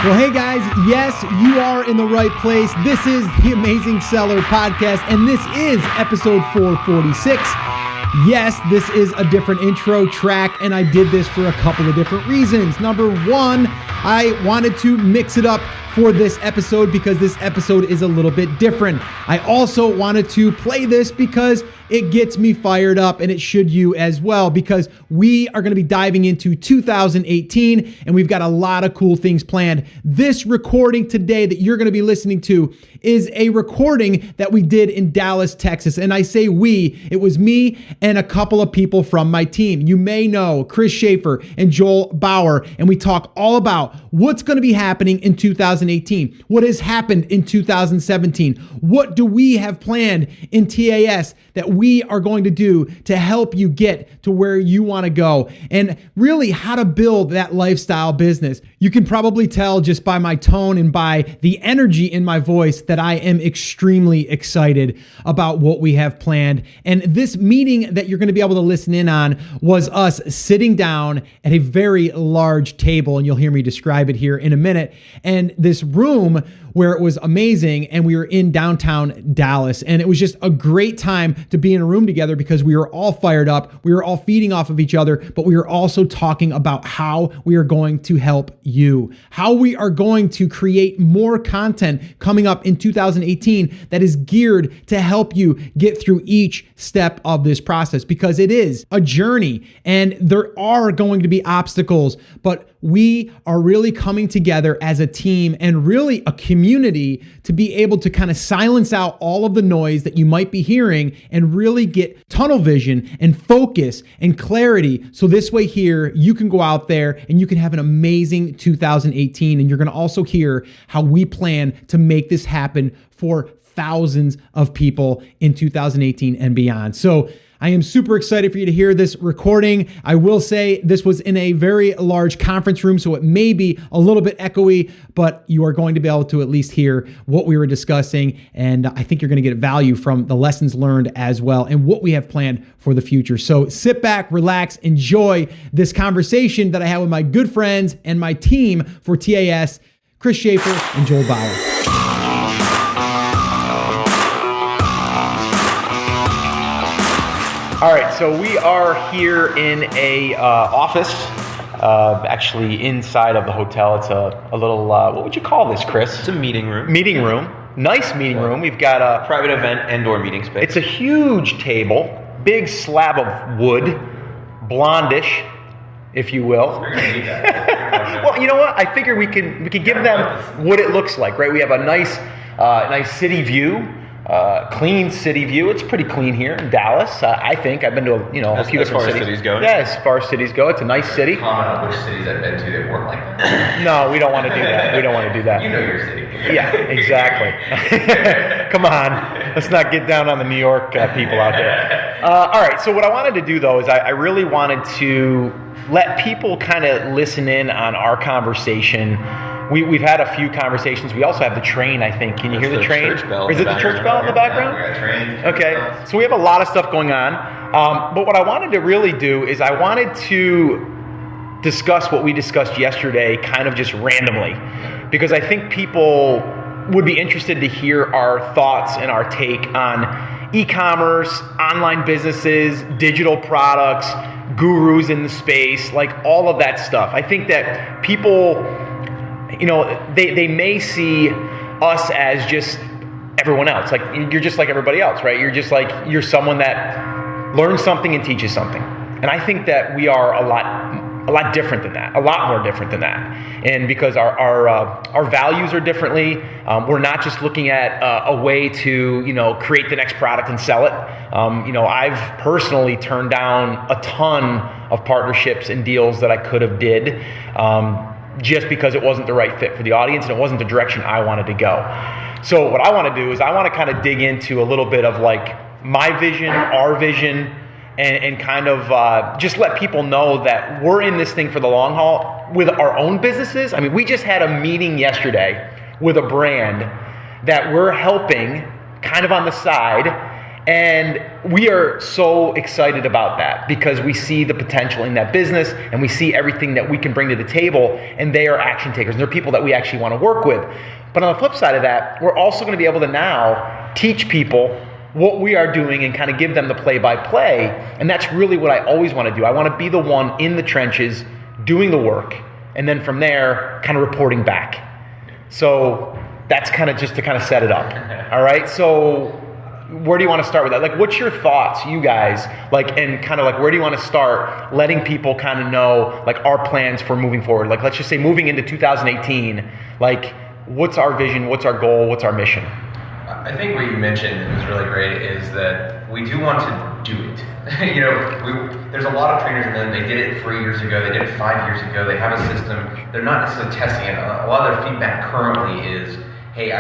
Well, hey guys, yes, you are in the right place. This is the Amazing Seller Podcast, and this is episode 446. Yes, this is a different intro track, and I did this for a couple of different reasons. Number one, I wanted to mix it up for this episode because this episode is a little bit different. I also wanted to play this because it gets me fired up, and it should you as well, because we are going to be diving into 2018 and we've got a lot of cool things planned. This recording today that you're going to be listening to is a recording that we did in Dallas, Texas. And I say we, it was me and a couple of people from my team. You may know Chris Schaefer and Joel Bauer, and we talk all about what's going to be happening in 2018, what has happened in 2017, what do we have planned in TAS that we are going to do to help you get to where you want to go, and really how to build that lifestyle business. You can probably tell just by my tone and by the energy in my voice that I am extremely excited about what we have planned. And this meeting that you're going to be able to listen in on was us sitting down at a very large table, and you'll hear me describe it here in a minute. And this room where it was amazing, and we were in downtown Dallas, and it was just a great time to be in a room together because we were all fired up, we were all feeding off of each other, but we were also talking about how we are going to help you, how we are going to create more content coming up in 2018 that is geared to help you get through each step of this process, because it is a journey and there are going to be obstacles, but we are really coming together as a team and really a community to be able to kind of silence out all of the noise that you might be hearing and really get tunnel vision and focus and clarity. So this way here, you can go out there and you can have an amazing 2018. And you're going to also hear how we plan to make this happen for thousands of people in 2018 and beyond. So I am super excited for you to hear this recording. I will say this was in a very large conference room, so it may be a little bit echoey, but you are going to be able to at least hear what we were discussing. And I think you're going to get value from the lessons learned as well and what we have planned for the future. So sit back, relax, enjoy this conversation that I had with my good friends and my team for TAS, Chris Schaefer and Joel Bauer. All right, so we are here in a office, actually inside of the hotel. It's a little, what would you call this, Chris? It's a meeting room. Meeting room. Nice meeting room. We've got a private event and/or meeting space. It's a huge table, big slab of wood, blondish, if you will. Well, you know what? I figure we could give them what it looks like, right? We have a nice city view. Clean city view. It's pretty clean here in Dallas. I think I've been to a few different cities. Go. Yeah, as far as cities go, it's a nice city. Comment on which cities I've been to that weren't like that. No, we don't want to do that. We don't want to do that. You know your city. Yeah, exactly. Come on, let's not get down on the New York people out there. All right. So what I wanted to do though is I really wanted to let people kind of listen in on our conversation. We've had a few conversations. We also have the train, I think. Can you hear the train? Church bell. Is it the church bell in the background? Yeah, we got train. Okay, so we have a lot of stuff going on. But what I wanted to really do is I wanted to discuss what we discussed yesterday kind of just randomly, because I think people would be interested to hear our thoughts and our take on e-commerce, online businesses, digital products, gurus in the space, like all of that stuff. I think that people, they may see us as just everyone else. Like, you're just like everybody else, right? You're someone that learns something and teaches something. And I think that we are a lot different than that, a lot more different than that. And because our values are differently, we're not just looking at a way to, create the next product and sell it. I've personally turned down a ton of partnerships and deals that I could have did, just because it wasn't the right fit for the audience and it wasn't the direction I wanted to go. So what I want to do is I want to kind of dig into a little bit of like my vision, our vision, and kind of just let people know that we're in this thing for the long haul with our own businesses. I mean, we just had a meeting yesterday with a brand that we're helping kind of on the side, And we are so excited about that because we see the potential in that business and we see everything that we can bring to the table, and they are action takers. And they're people that we actually want to work with. But on the flip side of that, we're also going to be able to now teach people what we are doing and kind of give them the play-by-play. And that's really what I always want to do. I want to be the one in the trenches doing the work, and then from there kind of reporting back. So that's kind of just to kind of set it up. All right, so where do you want to start with that? Like, what's your thoughts, you guys, like, and kind of like, where do you want to start letting people kind of know, like, our plans for moving forward? Like, let's just say moving into 2018, like, what's our vision, what's our goal, what's our mission? I think what you mentioned is really great is that we do want to do it. There's a lot of trainers and then they did it 3 years ago, they did it 5 years ago, they have a system, they're not necessarily testing it. A lot of their feedback currently is, hey,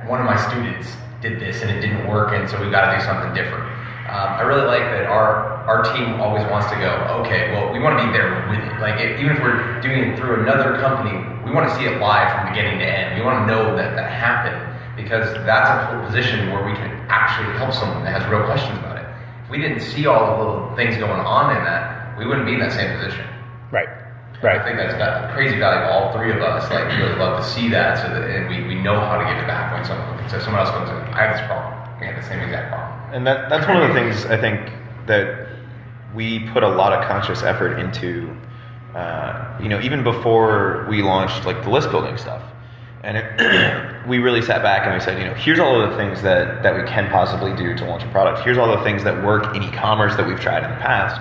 one of my students did this and it didn't work, and so we've got to do something different. I really like that our team always wants to go, okay, well, we want to be there with it. Like, even if we're doing it through another company, we want to see it live from beginning to end. We want to know that happened, because that's a position where we can actually help someone that has real questions about it. If we didn't see all the little things going on in that, we wouldn't be in that same position. Right. I think that's got crazy value. All three of us really love to see that, so that and we know how to give it back when someone else comes in. I have this problem. We have the same exact problem. And that's one of the things I think that we put a lot of conscious effort into. Even before we launched like the list building stuff, and we really sat back and we said, here's all of the things that we can possibly do to launch a product. Here's all the things that work in e-commerce that we've tried in the past,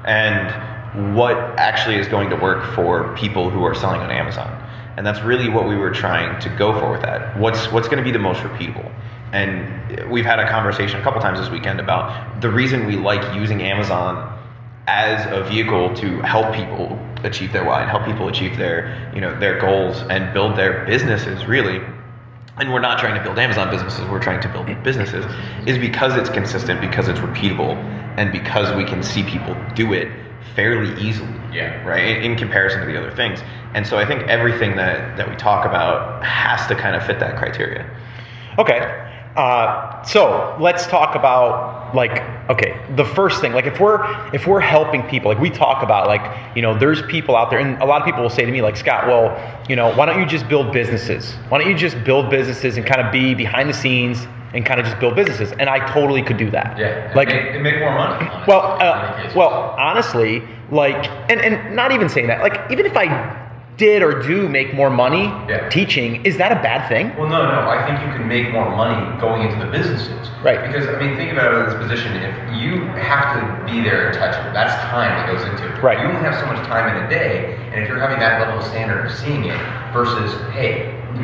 and what actually is going to work for people who are selling on Amazon. And that's really what we were trying to go for with that. What's going to be the most repeatable? And we've had a conversation a couple times this weekend about the reason we like using Amazon as a vehicle to help people achieve their why and help people achieve their goals and build their businesses, really. And we're not trying to build Amazon businesses, we're trying to build businesses, is because it's consistent, because it's repeatable, and because we can see people do it fairly easily, right, in comparison to the other things. And so I think everything that we talk about has to kind of fit that criteria. Okay. So let's talk about the first thing, if we're helping people, we talk about there's people out there, and a lot of people will say to me Scott, well, why don't you just build businesses? Why don't you just build businesses and kind of be behind the scenes and kind of just build businesses? And I totally could do that. Yeah. And make more money. Honestly, honestly, and not even saying that, even if I did or do make more money teaching, is that a bad thing? Well, no. I think you can make more money going into the businesses. Right. Because, think about it in this position. If you have to be there and touch it, that's time that goes into it. Right. You only have so much time in a day, and if you're having that level of standard of seeing it versus, hey, you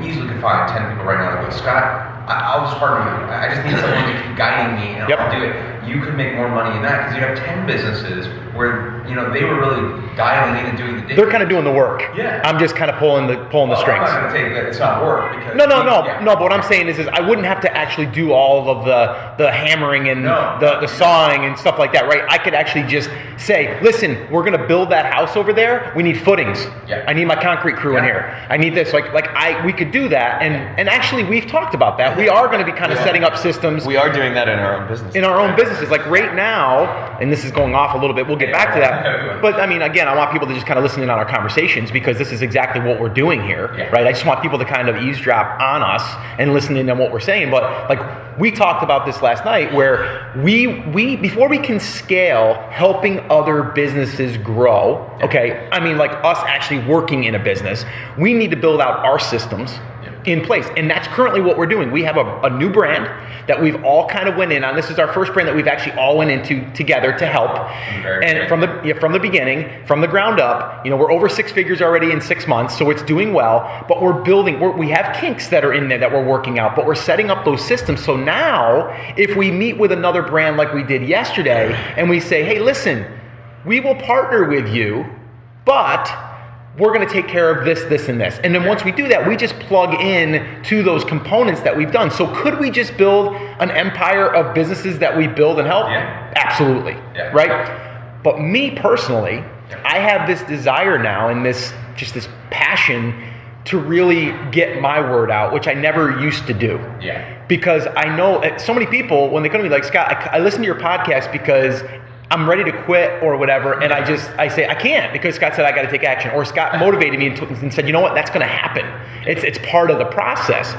easily could find 10 people right now that go, Scott, I'll just partner with you. I just need someone to keep guiding me, and I'll do it. You could make more money in that because you have 10 businesses where they were really dialing in and doing the day. They're kind of doing the work. Yeah. I'm just kind of pulling the strings. I'm not going to say that it's not work because no. But what I'm saying is I wouldn't have to actually do all of the hammering and the sawing and stuff like that, right? I could actually just say, listen, we're going to build that house over there. We need footings. Yeah. I need my concrete crew in here. I need this. We could do that, and actually we've talked about that. We are going to be kind of setting up systems. We are doing that in our own business. In our own businesses, right now, and this is going off a little bit. We'll get back to that. But again, I want people to just kind of listen in on our conversations because this is exactly what we're doing here, right? I just want people to kind of eavesdrop on us and listen in on what we're saying. But we talked about this last night, where we before we can scale helping other businesses grow, okay? Us actually working in a business, we need to build out our systems in place, and that's currently what we're doing. We have a new brand that we've all kind of went in on. This is our first brand that we've actually all went into together to help. And from the beginning, from the ground up, we're over 6 figures already in 6 months, so it's doing well. But we're building. We have kinks that are in there that we're working out, but we're setting up those systems. So now, if we meet with another brand like we did yesterday, and we say, hey, listen, we will partner with you, but we're going to take care of this, and this. And then once we do that, we just plug in to those components that we've done. So could we just build an empire of businesses that we build and help? Yeah. Absolutely. Yeah. Right? But me personally, I have this desire now and this passion to really get my word out, which I never used to do. Yeah. Because I know so many people, when they come to me like, Scott, I listen to your podcast because I'm ready to quit or whatever, and I say I can't because Scott said I got to take action, or Scott motivated me and said, you know what, that's going to happen. It's part of the process.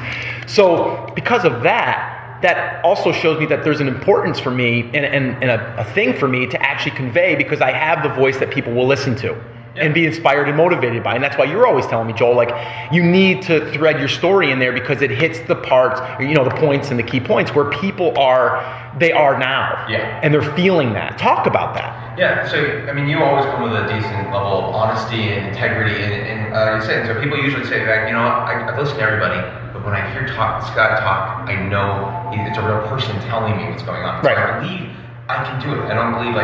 So because of that also shows me that there's an importance for me and a thing for me to actually convey, because I have the voice that people will listen to and be inspired and motivated by. And that's why you're always telling me, Joel, like, you need to thread your story in there because it hits the parts, the points and the key points where people are now. Yeah. And they're feeling that. Talk about that. Yeah, so, I mean, you always come with a decent level of honesty and integrity, and you say, so people usually say back, I've listened to everybody, but when I hear Scott talk, I know it's a real person telling me what's going on. So right. I believe I can do it. I don't believe,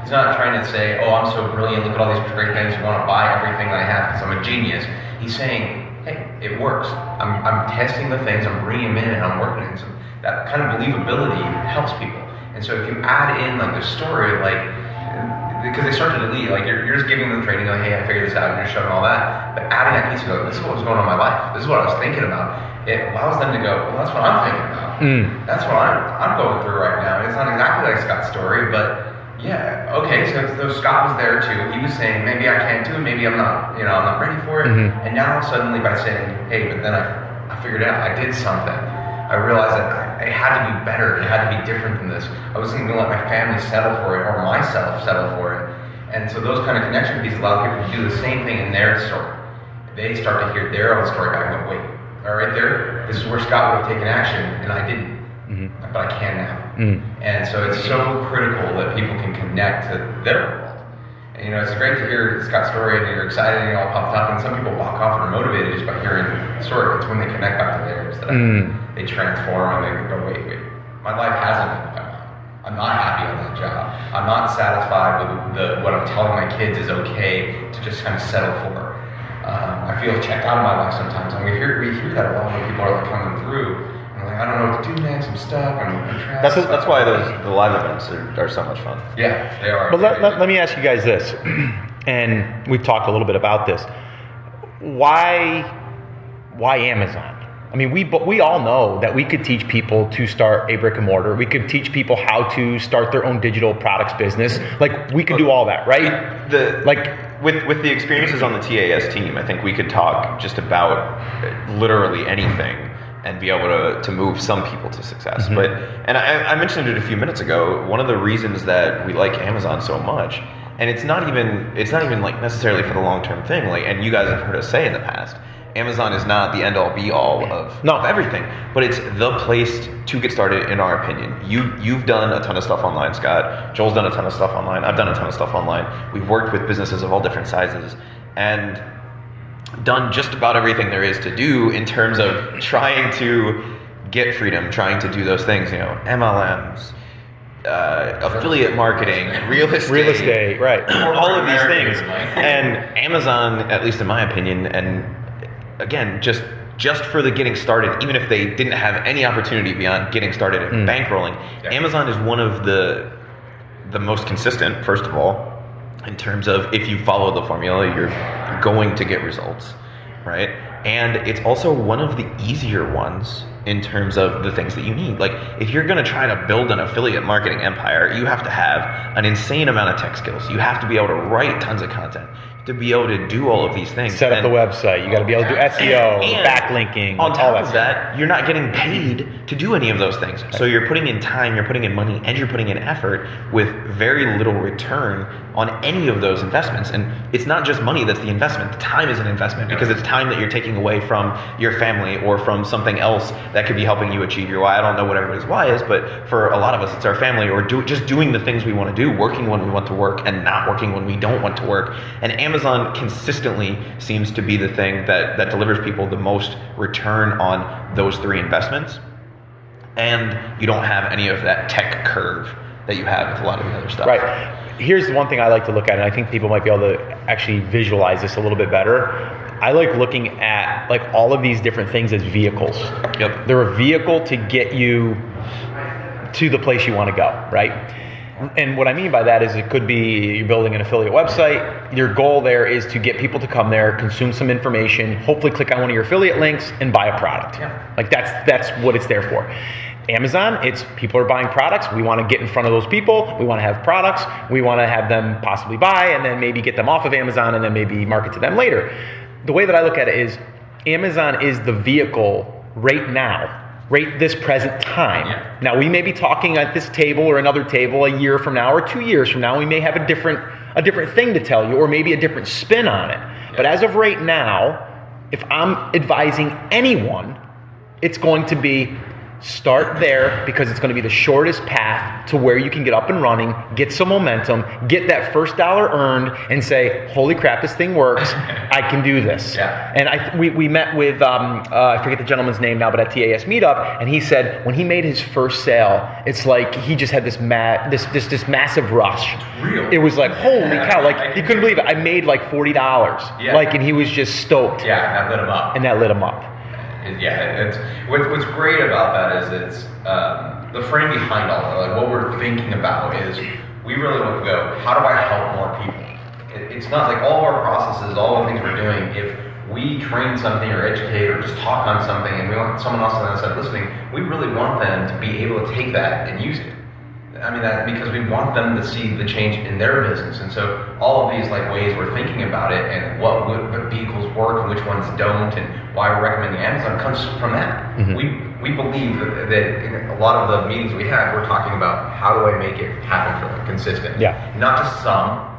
he's not trying to say, oh, I'm so brilliant, look at all these great things, you want to buy everything that I have because I'm a genius. He's saying, hey, it works. I'm testing the things, I'm bringing them in, and I'm working it. So that kind of believability helps people. And so if you add in the story, because they start to delete, you're just giving them training, hey, I figured this out, and you're showing all that, but adding that piece, this is what was going on in my life, this is what I was thinking about, it allows them to go, well, that's what I'm thinking about. That's what I'm going through right now. It's not exactly like Scott's story, but yeah, okay, so Scott was there too. He was saying, maybe I can't do it, maybe I'm not, I'm not ready for it. And now suddenly by saying, hey, but then I figured it out, I did something. I realized that it had to be better, it had to be different than this. I wasn't going to let my family settle for it or myself settle for it. And so those kind of connection pieces allow people to do the same thing in their story. They start to hear their own story back and go, wait, all right there, this is where Scott would have taken action, and I didn't, but I can now. And so it's so critical that people can connect to their world. And it's great to hear Scott's story, and you're excited, and you're all pumped up, and some people walk off and are motivated just by hearing the story. It's when they connect back to theirs that they transform, and they go, wait, my life hasn't been what I want. I'm not happy on that job. I'm not satisfied with what I'm telling my kids is okay to just kind of settle for. I feel checked out of my life sometimes, and we hear that a lot when people are coming through. And I don't know what to do next. I'm stuck. I'm trapped. That's why the live events are so much fun. Yeah, they are. But let me ask you guys this, and we've talked a little bit about this. Why Amazon? I mean, we all know that we could teach people to start a brick and mortar. We could teach people how to start their own digital products business. We could do all that, right? With the experiences on the TAS team, I think we could talk just about literally anything and be able to move some people to success. But I mentioned it a few minutes ago. One of the reasons that we like Amazon so much, and it's not even necessarily for the long-term thing. And you guys have heard us say in the past, Amazon is not the end-all be-all of everything, but it's the place to get started, in our opinion. You've done a ton of stuff online, Scott. Joel's done a ton of stuff online. I've done a ton of stuff online. We've worked with businesses of all different sizes and done just about everything there is to do in terms of trying to get freedom, trying to do those things, MLMs, affiliate marketing, real estate, right? All of these things. And Amazon, at least in my opinion, and again, just for the getting started, even if they didn't have any opportunity beyond getting started and bankrolling, Amazon is one of the most consistent, first of all, in terms of if you follow the formula, you're going to get results, right? And it's also one of the easier ones in terms of the things that you need. If you're going to try to build an affiliate marketing empire, you have to have an insane amount of tech skills. You have to be able to write tons of content, to be able to do all of these things. Set up the website. You got to be able to do SEO, and backlinking. On top of that, you're not getting paid to do any of those things. So you're putting in time, you're putting in money, and you're putting in effort with very little return on any of those investments. And it's not just money that's the investment. The time is an investment because it's time that you're taking away from your family or from something else that could be helping you achieve your why. I don't know what everybody's why is, but for a lot of us, it's our family or just doing the things we want to do, working when we want to work and not working when we don't want to work. And Amazon consistently seems to be the thing that delivers people the most return on those three investments. And you don't have any of that tech curve that you have with a lot of the other stuff. Right. Here's the one thing I like to look at, and I think people might be able to actually visualize this a little bit better. I like looking at all of these different things as vehicles. Yep. They're a vehicle to get you to the place you want to go, right? And what I mean by that is it could be you're building an affiliate website, your goal there is to get people to come there, consume some information, hopefully click on one of your affiliate links and buy a product. Like that's what it's there for. Amazon, it's people are buying products. We want to get in front of those people. We want to have products. We want to have them possibly buy and then maybe get them off of Amazon and then maybe market to them later. The way that I look at it is Amazon is the vehicle right now, right this present time. Now we may be talking at this table or another table a year from now or 2 years from now. We may have a different thing to tell you or maybe a different spin on it. But as of right now, if I'm advising anyone, it's going to be start there because it's going to be the shortest path to where you can get up and running, get some momentum, get that first dollar earned, and say, "Holy crap, this thing works! I can do this." And we met with I forget the gentleman's name now, but at TAS meetup, and he said when he made his first sale, it's like he just had this massive rush. Real. It was like holy cow! Like he couldn't believe it. I made like $40. Like, and he was just stoked. That lit him up. And that lit him up. It's what's great about that is it's the frame behind all of it. Like what we're thinking about is we really want to go, how do I help more people? It's not like all of our processes, all the things we're doing, if we train something or educate or just talk on something and we want someone else on the other side listening, we really want them to be able to take that and use it. I mean that because we want them to see the change in their business, and so all of these like ways we're thinking about it and what vehicles work and which ones don't, and why we're recommending Amazon comes from that. We believe that in a lot of the meetings we have, we're talking about how do I make it happen for them, consistent. Not just some.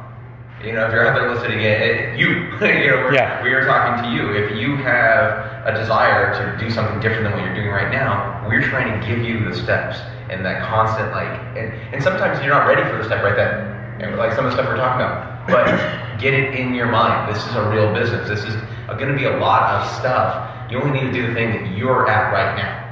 You know, if you're out there listening, we are talking to you. If you have a desire to do something different than what you're doing right now, we're trying to give you the steps and that constant and sometimes you're not ready for the step right then, like some of the stuff we're talking about. But get it in your mind. This is a real business. This is going to be a lot of stuff. You only need to do the thing that you're at right now.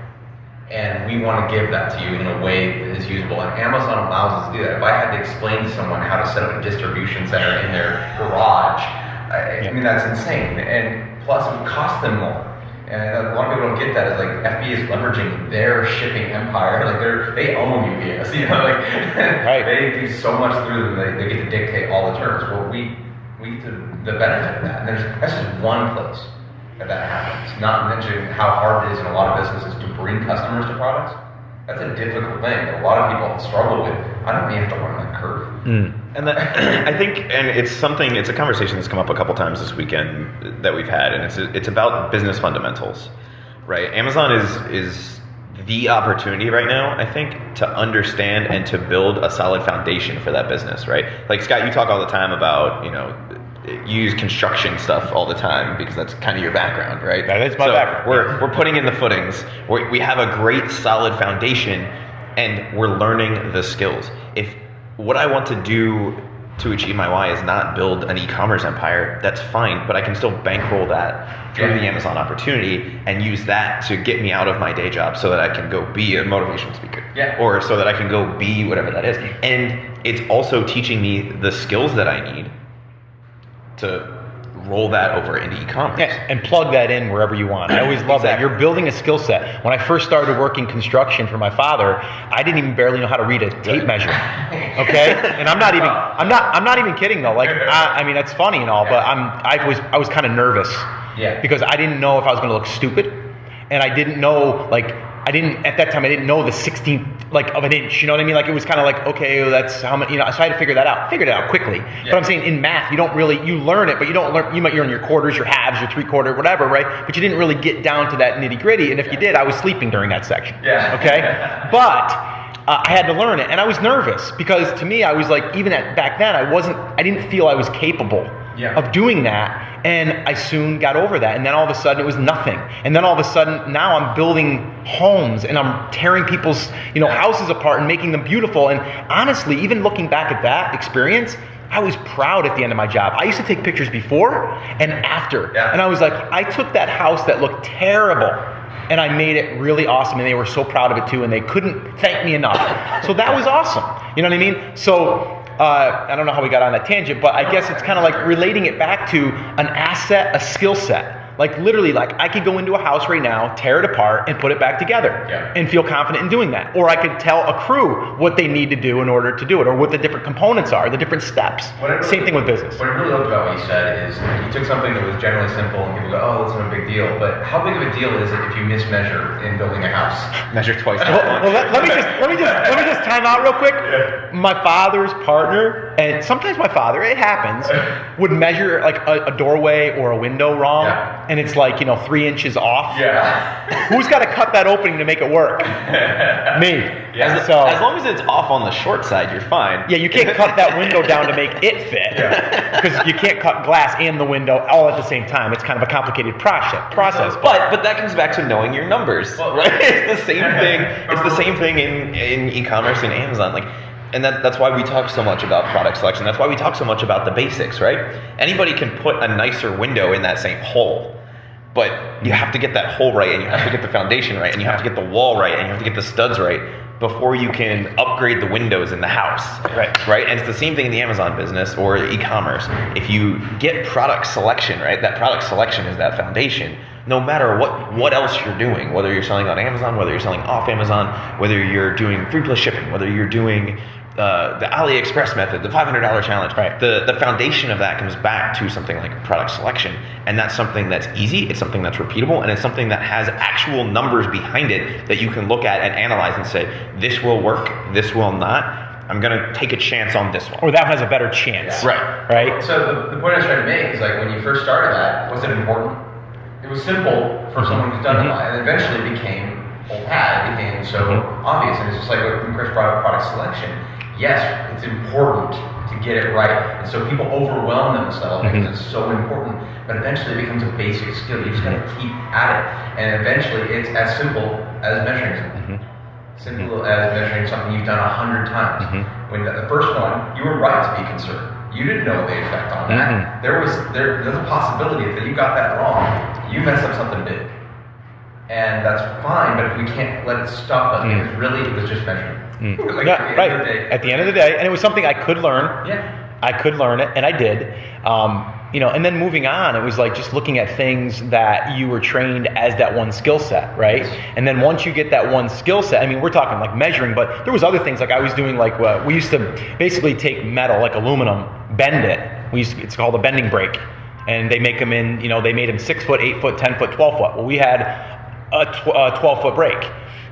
And we want to give that to you in a way that is usable. And Amazon allows us to do that. If I had to explain to someone how to set up a distribution center in their garage, I mean, that's insane. And plus, it would cost them more. And a lot of people don't get that. It's like FB is leveraging their shipping empire. Like they own UPS. You know, like they do so much through them. They get to dictate all the terms. Well, we get the benefit of that. And that's just one place that happens. Not mentioning how hard it is in a lot of businesses to bring customers to products. That's a difficult thing that a lot of people struggle with. I don't even have to learn that curve. And that, I think, and it's a conversation that's come up a couple times this weekend that we've had, and it's about business fundamentals, right? Amazon is the opportunity right now, I think, to understand and to build a solid foundation for that business, right? Like Scott, you talk all the time about, you use construction stuff all the time because that's kind of your background, right? That is my background. We're putting in the footings. We have a great solid foundation, and we're learning the skills. If what I want to do to achieve my why is not build an e-commerce empire, that's fine, but I can still bankroll that through the Amazon opportunity and use that to get me out of my day job so that I can go be a motivational speaker. Or so that I can go be whatever that is. And it's also teaching me the skills that I need to roll that over into e-commerce. And plug that in wherever you want. I always love that. You're building a skill set. When I first started working construction for my father, I didn't even barely know how to read a tape measure. Okay? And I'm not even kidding though. Like I mean that's funny and all, but I was kind of nervous. Because I didn't know if I was going to look stupid, and I didn't know at that time I didn't know the 16th of an inch, you know what I mean? Like it was kind of like, okay, well, that's how much, so I had to figure that out. Figured it out quickly. But I'm saying in math, you learn it, but you don't learn, you might learn your quarters, your halves, your 3/4, whatever, right? But you didn't really get down to that nitty gritty. And if you did, I was sleeping during that section. Okay? But I had to learn it, and I was nervous because to me, I was like, even back then, I didn't feel I was capable of doing that. And I soon got over that. And then all of a sudden it was nothing. And then all of a sudden now I'm building homes and I'm tearing people's, houses apart and making them beautiful. And honestly, even looking back at that experience, I was proud at the end of my job. I used to take pictures before and after. And I was like, I took that house that looked terrible and I made it really awesome, and they were so proud of it too, and they couldn't thank me enough. So that was awesome. You know what I mean? So I don't know how we got on that tangent, but I guess it's kind of like relating it back to an asset, a skill set. Like literally, like I could go into a house right now, tear it apart, and put it back together, and feel confident in doing that. Or I could tell a crew what they need to do in order to do it, or what the different components are, the different steps. Same thing with business. What I really loved about what you said is you took something that was generally simple, and people go, "Oh, that's not a big deal." But how big of a deal is it if you mismeasure in building a house? Measure twice. Well, let me just time out real quick. My father's partner, and sometimes my father, it happens, would measure like a doorway or a window wrong, and it's like 3 inches off. Yeah. Who's got to cut that opening to make it work? Me. Yeah. As long as it's off on the short side, you're fine. Yeah, you can't cut that window down to make it fit, because you can't cut glass and the window all at the same time. It's kind of a complicated process. But that comes back to knowing your numbers, right? It's the same thing. It's the same thing in e-commerce and Amazon. And that's why we talk so much about product selection. That's why we talk so much about the basics, right? Anybody can put a nicer window in that same hole, but you have to get that hole right, and you have to get the foundation right, and you have to get the wall right, and you have to get the studs right before you can upgrade the windows in the house. Right? And it's the same thing in the Amazon business or e-commerce. If you get product selection right, that product selection is that foundation. No matter what else you're doing, whether you're selling on Amazon, whether you're selling off Amazon, whether you're doing free plus shipping, whether you're doing the AliExpress method, the $500 challenge, the foundation of that comes back to something like product selection. And that's something that's easy, it's something that's repeatable, and it's something that has actual numbers behind it that you can look at and analyze and say, this will work, this will not. I'm going to take a chance on this one. Or that has a better chance. Right? So the point I was trying to make is like when you first started that, was it important? It was simple for someone who's done it, and eventually became old hat. It became so obvious, and it's just like when Chris brought up product selection. Yes, it's important to get it right, and so people overwhelm themselves because it's so important. But eventually, it becomes a basic skill. You just got to keep at it, and eventually, it's as simple as measuring something. Simple as measuring something you've done 100 times. When the first one, you were right to be concerned. You didn't know the effect on that. There's a possibility that you got that wrong. You messed up something big. And that's fine, but we can't let it stop us because really it was just measuring. At the end of the day, and it was something I could learn. I could learn it, and I did. And then moving on, it was like just looking at things that you were trained as that one skill set, right? And then once you get that one skill set, I mean, we're talking like measuring, but there was other things like I was doing like we used to basically take metal, like aluminum, bend it. It's called a bending brake, and they make them in, they made them 6 foot, 8 foot, 10 foot, 12 foot. Well, we had a 12 foot brake.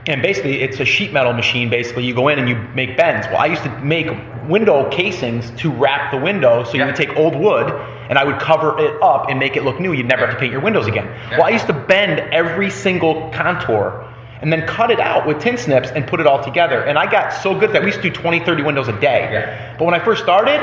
And basically, it's a sheet metal machine. Basically, you go in and you make bends. Well, I used to make window casings to wrap the window. So you would take old wood, and I would cover it up and make it look new. You'd never have to paint your windows again. Well, I used to bend every single contour and then cut it out with tin snips and put it all together. And I got so good at that. We used to do 20, 30 windows a day. But when I first started,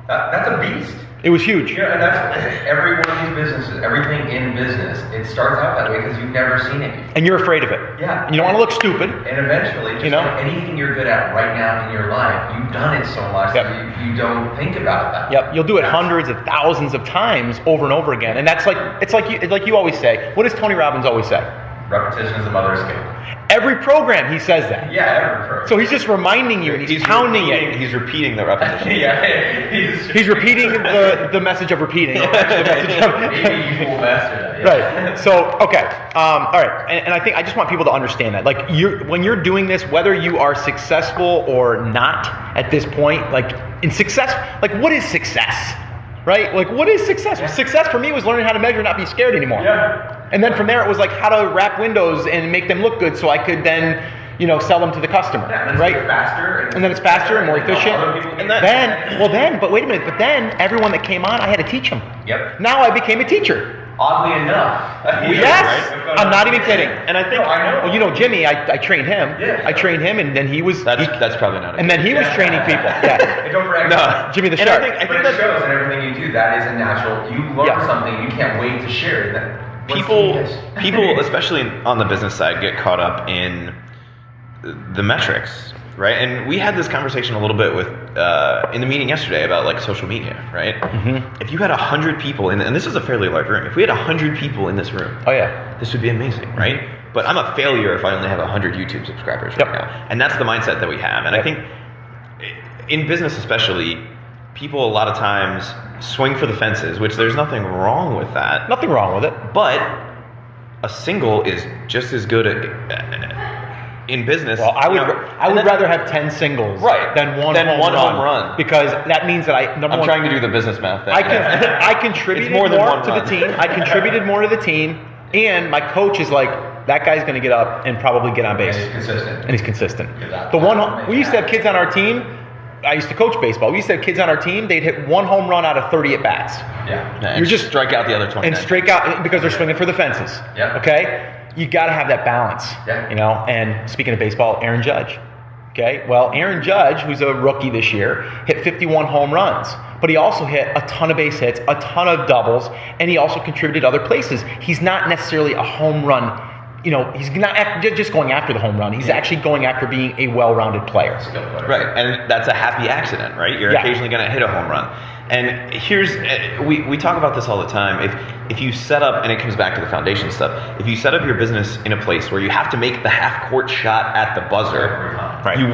that's a beast. It was huge. And that's every one of these businesses, everything in business, it starts out that way because you've never seen it before. And you're afraid of it. And you don't want to look stupid. And eventually, just like anything you're good at right now in your life, you've done it so much that you don't think about it that way. You'll do it hundreds of thousands of times over and over again. And that's like you always say. What does Tony Robbins always say? Repetition is the mother of skill. Every program he says that. Every program. So he's just reminding you, and he's pounding it. He's repeating the repetition. He's repeating the message of repeating. Maybe you will master that. Right. So okay. All right. And I think I just want people to understand that, like when you're doing this, whether you are successful or not at this point, like in success, like what is success? Right? Like, what is success? Success for me was learning how to measure and not be scared anymore. And then from there, it was like how to wrap windows and make them look good so I could then, sell them to the customer. Right? And then it's faster and more efficient. But wait a minute. But then everyone that came on, I had to teach them. Now I became a teacher. Oddly enough. Yes. I'm not even kidding. And I think I know. Well, Jimmy, I trained him. I trained him, and then he was. That's probably not. And then he was training people. And don't brag. No, Jimmy the Shark. I think that shows in everything you do. That is a natural. You learn something, you can't wait to share it. People, especially on the business side, get caught up in the metrics, right? And we had this conversation a little bit with in the meeting yesterday about like social media, right? If you had 100 people, and this is a fairly large room, if we had 100 people in this room, this would be amazing, right? But I'm a failure if I only have 100 YouTube subscribers right now. And that's the mindset that we have. And I think in business especially, people a lot of times swing for the fences, which there's nothing wrong with that. Nothing wrong with it. But a single is just as good in business. Well, I would rather have 10 singles than one home run because that means that I'm trying to do the business math. I contributed more to the team. I contributed more to the team, and my coach is like, that guy's going to get up and probably get on base. And he's consistent. We used to have kids on our team. I used to coach baseball. We used to have kids on our team. They'd hit one home run out of 30 at bats. Yeah. You just strike out the other 20. And strike out because they're swinging for the fences. Yeah. Okay. You got to have that balance. Yeah. You know. And speaking of baseball, Aaron Judge. Okay. Well, Aaron Judge, who's a rookie this year, hit 51 home runs. But he also hit a ton of base hits, a ton of doubles, and he also contributed other places. He's not necessarily a home run. You know, he's not just going after the home run. He's actually going after being a well-rounded player. Right, and that's a happy accident, right? You're occasionally going to hit a home run. And here's, we talk about this all the time. If you set up, and it comes back to the foundation stuff, if you set up your business in a place where you have to make the half-court shot at the buzzer, you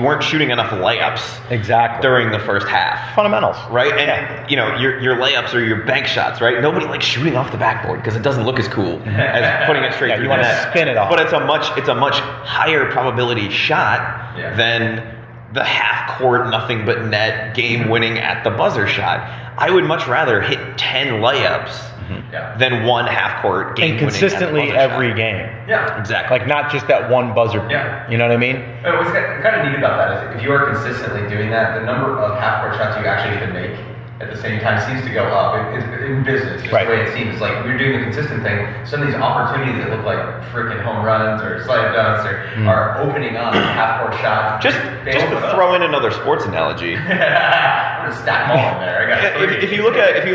weren't shooting enough layups during the first half. Fundamentals. Right? And, you know, your layups are your bank shots, right? Nobody likes shooting off the backboard because it doesn't look as cool as putting it straight through you want to spin it off. But it's a much higher probability shot than the half-court, nothing but net, game-winning at the buzzer shot. I would much rather hit 10 layups than one half-court game-winning and consistently every shot. game. Yeah. Exactly. Like not just that one buzzer. Yeah. You know what I mean? What's kind of neat about that is if you are consistently doing that, the number of half-court shots you actually get to make at the same time seems to go up in business. Just the way it seems. Like you're doing the consistent thing. Some of these opportunities that look like freaking home runs or slide dunks are opening up half-court shots. Just to throw in another sports analogy. I'm gonna stack them all in there. If you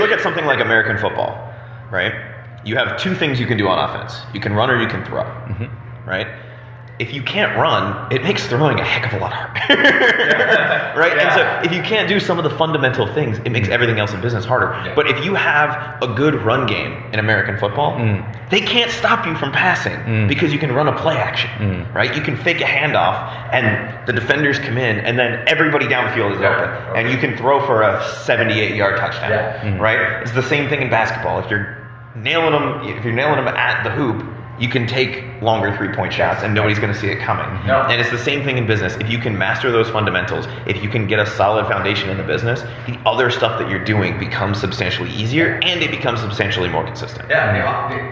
look at something like American football, right? You have two things you can do on offense. You can run or you can throw, right? If you can't run, it makes throwing a heck of a lot harder, right? And so if you can't do some of the fundamental things, it makes everything else in business harder. But if you have a good run game in American football, they can't stop you from passing because you can run a play action, right? You can fake a handoff and the defenders come in and then everybody downfield is open and you can throw for a 78-yard touchdown, right? It's the same thing in basketball. If you're nailing them at the hoop, you can take longer three-point shots and nobody's going to see it coming. And it's the same thing in business. If you can master those fundamentals, if you can get a solid foundation in the business, the other stuff that you're doing becomes substantially easier and it becomes substantially more consistent. Yeah,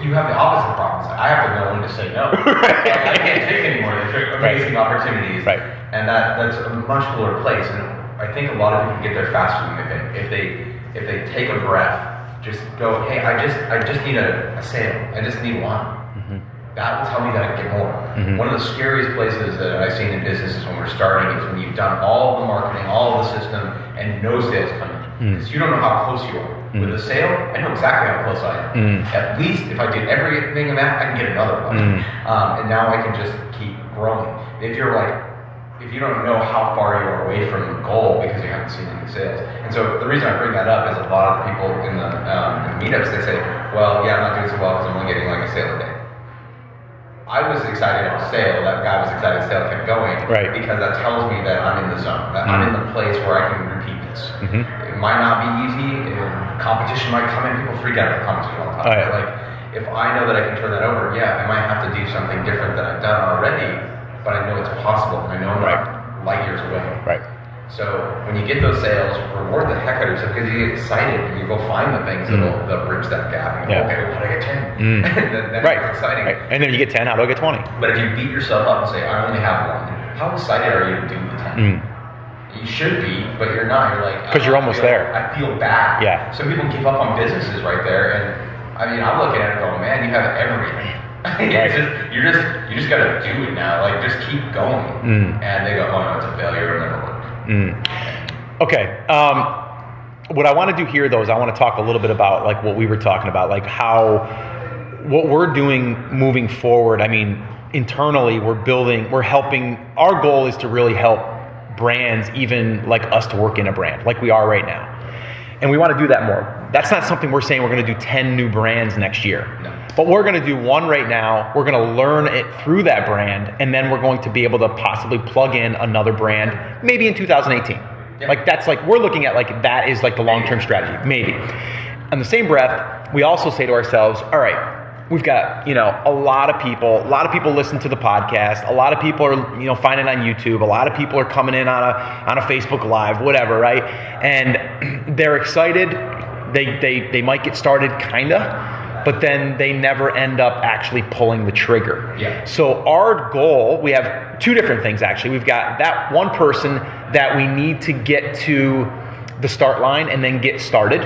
you have the opposite problems. I have to know when to say no. I can't take any more. They're amazing opportunities. And that's a much cooler place. And I think a lot of people get there faster than they think. If they take a breath, just go, hey, I just need a sale. I just need one. That will tell me that I can get more. One of the scariest places that I've seen in business is when we're starting is when you've done all of the marketing, all of the system, and no sales come in. Because you don't know how close you are. With a sale, I know exactly how close I am. At least if I did everything in that, I can get another one. And now I can just keep growing. If you don't know how far you are away from the goal because you haven't seen any sales. And so the reason I bring that up is a lot of people in the meetups, they say, well, yeah, I'm not doing so well because I'm only getting like a sale a day. I was excited on sale, that guy was excited sale kept going, because that tells me that I'm in the zone, that I'm in the place where I can repeat this. It might not be easy, competition might come in, people freak out about competition all the time. But like, if I know that I can turn that over, I might have to do something different than I've done already, but I know it's possible, I know I'm not light years away. So when you get those sales, reward the heck out of yourself because you get excited and you go find the things that'll bridge that gap. And you go, okay, well, how do I get 10? then it's exciting. And then you get 10, how do I get 20? But if you beat yourself up and say, I only have one, how excited are you to do the 10? You should be, but you're not. You're like, because you're almost there. I feel bad. Some people give up on businesses right there. And I mean, I'm looking at it going, man, you have everything. you just got to do it now. Like, just keep going. And they go, oh no, it's a failure. It'll never work. Okay. What I want to do here, though, is I want to talk a little bit about like what we were talking about, like what we're doing moving forward. I mean, internally, we're helping. Our goal is to really help brands, even like us, to work in a brand like we are right now. And we want to do that more. That's not something we're saying we're going to do 10 new brands next year. But we're going to do one right now. We're going to learn it through that brand, and then we're going to be able to possibly plug in another brand, maybe in 2018. Yeah. Like that's like, we're looking at like, that is like the long-term strategy, maybe. In the same breath, we also say to ourselves, all right, we've got, a lot of people listen to the podcast. A lot of people are, finding it on YouTube. A lot of people are coming in on a Facebook Live, whatever, right? And they're excited. They might get started kinda, but then they never end up actually pulling the trigger. Yeah. So our goal, we have two different things actually. We've got that one person that we need to get to the start line and then get started.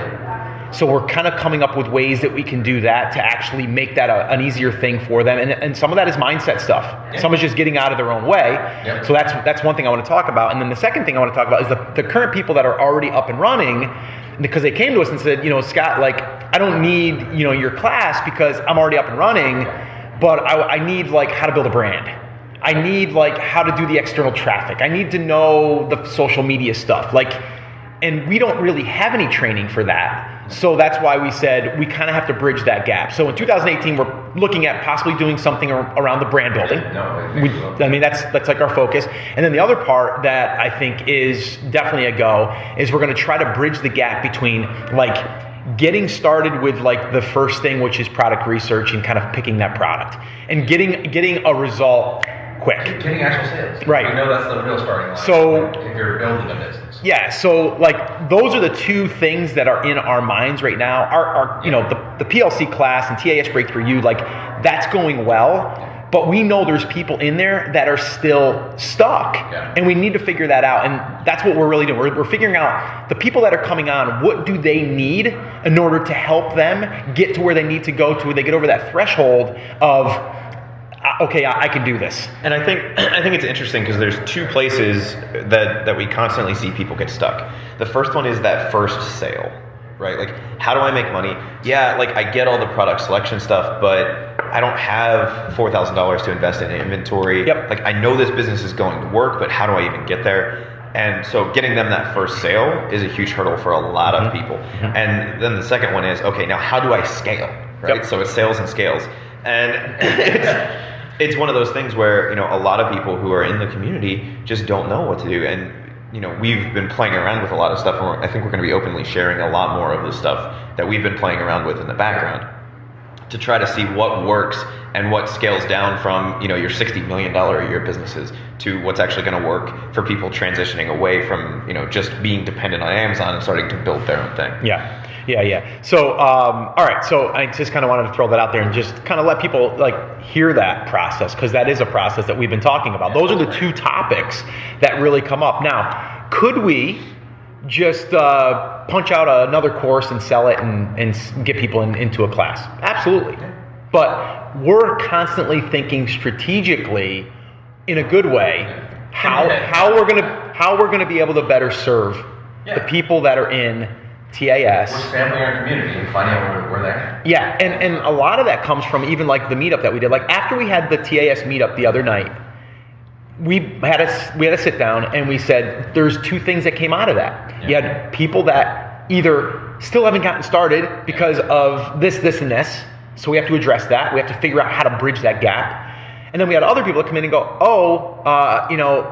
So we're kind of coming up with ways that we can do that to actually make that an easier thing for them. And some of that is mindset stuff. Yeah. Some is just getting out of their own way. Yeah. So that's one thing I want to talk about. And then the second thing I want to talk about is the current people that are already up and running, because they came to us and said, Scott, like, I don't need, your class because I'm already up and running, but I need like how to build a brand. I need like how to do the external traffic. I need to know the social media stuff. And we don't really have any training for that. So that's why we said we kind of have to bridge that gap. So in 2018, we're looking at possibly doing something around the brand building. That's like our focus. And then the other part that I think is definitely a go is we're going to try to bridge the gap between like getting started with like the first thing, which is product research and kind of picking that product and getting a result quick. Getting actual sales. Right. I know that's the real starting line. So if you're building a business. Yeah, so like those are the two things that are in our minds right now. Our the PLC class and TAS Breakthrough U, like that's going well, but we know there's people in there that are still stuck, and we need to figure that out. And that's what we're really doing. We're figuring out the people that are coming on, what do they need in order to help them get to where they need to go to, where they get over that threshold of, okay, I can do this. And I think it's interesting because there's two places that we constantly see people get stuck. The first one is that first sale, right? Like, how do I make money? Yeah, like I get all the product selection stuff, but I don't have $4,000 to invest in inventory. Yep. Like I know this business is going to work, but how do I even get there? And so getting them that first sale is a huge hurdle for a lot of people. Mm-hmm. And then the second one is, okay, now how do I scale, right? Yep. So it's sales and scales. And it's one of those things where, a lot of people who are in the community just don't know what to do. And, we've been playing around with a lot of stuff. And I think we're going to be openly sharing a lot more of the stuff that we've been playing around with in the background to try to see what works and what scales down from, your $60 million a year businesses to what's actually going to work for people transitioning away from, just being dependent on Amazon and starting to build their own thing. Yeah. So, all right. So I just kind of wanted to throw that out there and just kind of let people like hear that process, because that is a process that we've been talking about. Those are the two topics that really come up. Now, could we just punch out another course and sell it and get people into a class? Absolutely. But we're constantly thinking strategically in a good way how we're gonna be able to better serve the people that are in TAS. We're sampling our community and finding out where they're at. Yeah, and a lot of that comes from even like the meetup that we did. Like after we had the TAS meetup the other night, we had a sit down and we said there's two things that came out of that. Yeah. You had people that either still haven't gotten started because of this, and this, so we have to address that. We have to figure out how to bridge that gap. And then we had other people that come in and go, I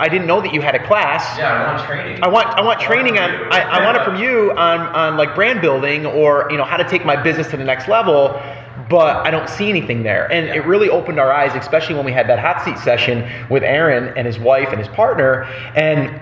didn't know that you had a class. Yeah, I want training. I want training on. I want it from you on like brand building or how to take my business to the next level. But I don't see anything there. And it really opened our eyes, especially when we had that hot seat session with Aaron and his wife and his partner. And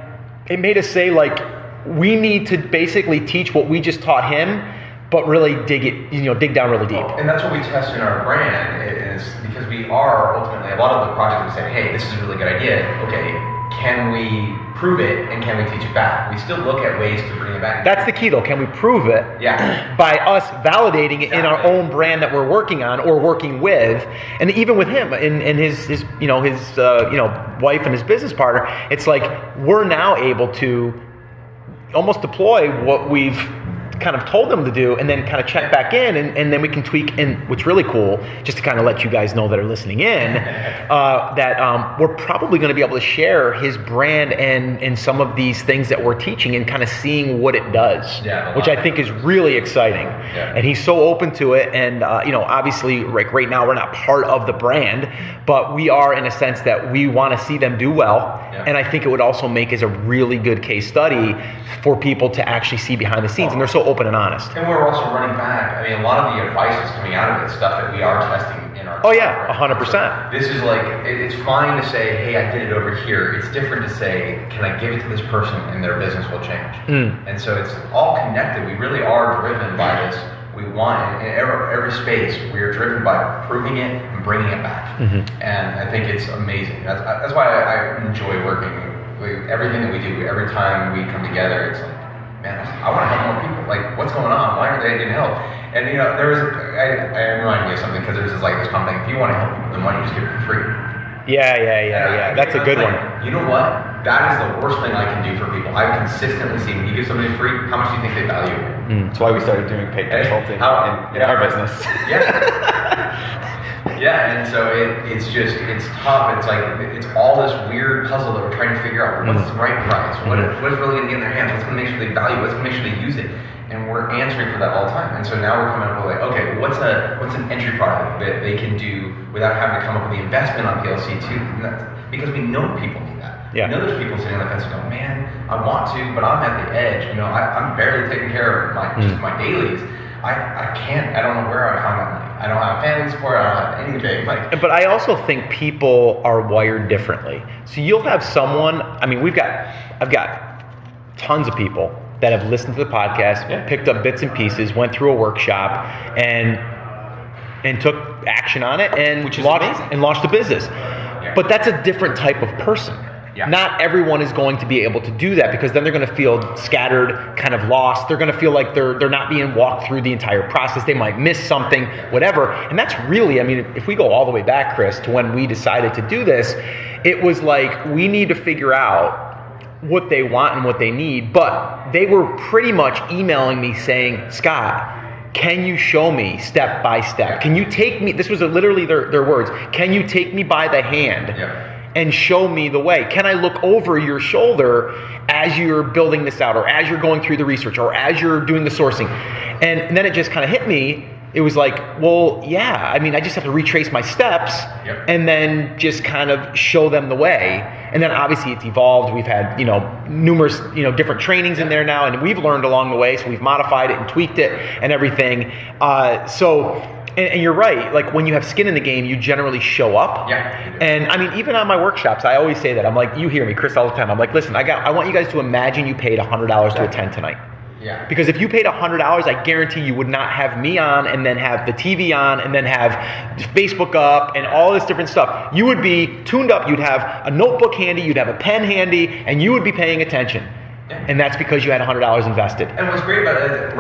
it made us say, like, we need to basically teach what we just taught him, but really dig down really deep. And that's what we test in our brand, is because we are ultimately, a lot of the projects we say, hey, this is a really good idea. Okay, can we prove it and can we teach it back? We still look at ways to bring it back. That's the key though. Can we prove it? Yeah. By us validating it in our own brand that we're working on or working with, and even with him and his wife and his business partner, it's like we're now able to almost deploy what we've kind of told them to do, and then kind of check back in, and then we can tweak. And what's really cool, just to kind of let you guys know that are listening in, that we're probably going to be able to share his brand and some of these things that we're teaching and kind of seeing what it does, which I think is really exciting. And he's so open to it. And obviously, right now we're not part of the brand, but we are in a sense that we want to see them do well. And I think it would also make as a really good case study for people to actually see behind the scenes, and they're so open and honest. And we're also running back. I mean, a lot of the advice is coming out of it, stuff that we are testing in our. Oh yeah, 100%. This is like, it's fine to say, hey, I did it over here. It's different to say, can I give it to this person and their business will change? And so it's all connected. We really are driven by this. We want, in every space, we are driven by proving it and bringing it back. And I think it's amazing. That's why I enjoy working. Everything that we do, every time we come together, it's like, man, I want to help more people. Like, what's going on? Why aren't they getting help? And there was, I am reminding you of something, because there's this comment, if you want to help people with the money, just give it for free. Yeah. That's a good one. You know what? That is the worst thing I can do for people. I've consistently seen, when you give somebody free, how much do you think they value it? That's why we started doing paid consulting in our business. And so it's tough. It's like, it's all this weird puzzle that we're trying to figure out. What's the right price? What is really going to get in their hands? What's going to make sure they value it? What's going to make sure they use it? And we're answering for that all the time. And so now we're coming up with okay, what's an entry product that they can do without having to come up with the investment on PLC too? Because we know people need that. We know there's people sitting on the fence going, man, I want to, but I'm at the edge. I'm barely taking care of my dailies. I can't. I don't know where I find that money. I don't have family support. I don't have anything. But I also think people are wired differently. So you'll have someone. I mean, I've got tons of people that have listened to the podcast, picked up bits and pieces, went through a workshop, and took action on it, and launched a business. But that's a different type of person. Not everyone is going to be able to do that, because then they're going to feel scattered, kind of lost. They're going to feel like they're not being walked through the entire process. They might miss something, whatever. And that's really, I mean, if we go all the way back, Chris, to when we decided to do this, it was like, we need to figure out what they want and what they need. But they were pretty much emailing me saying, Scott, can you show me step by step? Can you take me, this was literally their words, can you take me by the hand and show me the way? Can I look over your shoulder as you're building this out, or as you're going through the research, or as you're doing the sourcing? And then it just kind of hit me. It was like, well, yeah, I mean, I just have to retrace my steps and then just kind of show them the way. And then obviously it's evolved. We've had, numerous, different trainings in there now, and we've learned along the way. So we've modified it and tweaked it and everything. And you're right. Like, when you have skin in the game, you generally show up. And I mean, even on my workshops, I always say that. I'm like, you hear me, Chris, all the time. I'm like, listen, I want you guys to imagine you paid $100 to attend tonight. Because if you paid $100, I guarantee you would not have me on, and then have the TV on, and then have Facebook up, and all this different stuff. You would be tuned up. You'd have a notebook handy. You'd have a pen handy, and you would be paying attention. And that's because you had $100 invested. And what's great about it is,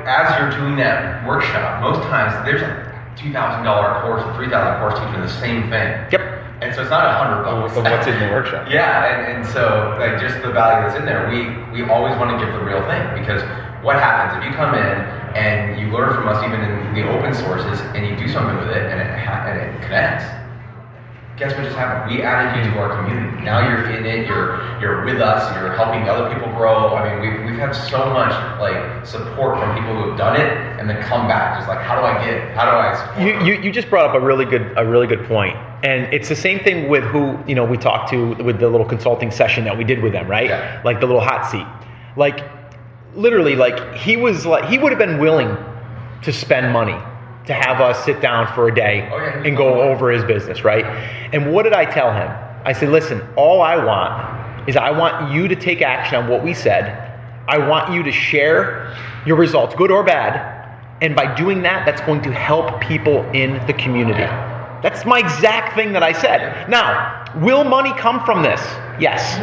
as you're doing that workshop, most times there's a $2,000 course, a $3,000 course teaching the same thing. And so it's not $100. So what's in the workshop? And so just the value that's in there, we always want to give the real thing, because what happens if you come in and you learn from us, even in the open sources, and you do something with it and it connects? Guess what just happened? We added you to our community. Now you're in it. You're with us. You're helping other people grow. I mean, we've had so much support from people who have done it and then come back. Just like, how do I get it? How do I support you just brought up a really good point. And it's the same thing with who we talked to with the little consulting session that we did with them, right? Like the little hot seat. Like, literally, he would have been willing to spend money to have us sit down for a day and go over his business, right? And what did I tell him? I said, listen, all I want you to take action on what we said. I want you to share your results, good or bad. And by doing that, that's going to help people in the community. That's my exact thing that I said. Now, will money come from this? Yes.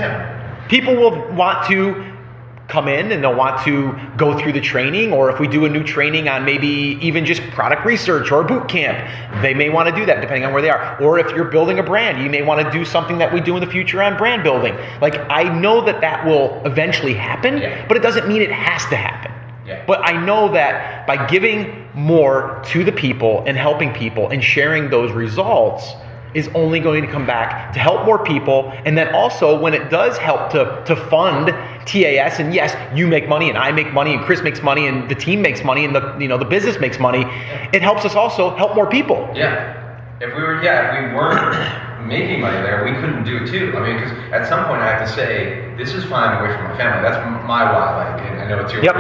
People will want to come in and they'll want to go through the training, or if we do a new training on maybe even just product research or a boot camp, they may want to do that depending on where they are. Or if you're building a brand, you may want to do something that we do in the future on brand building. I know that will eventually happen, but it doesn't mean it has to happen. Yeah. But I know that by giving more to the people and helping people and sharing those results is only going to come back to help more people. And then also when it does help to fund TAS, and yes, you make money and I make money and Chris makes money and the team makes money and the business makes money, it helps us also help more people. Yeah. If we weren't making money there, we couldn't do it too. I mean, because at some point I have to say, this is fine away from my family. That's my why. Like, and I know it's yours. Yep.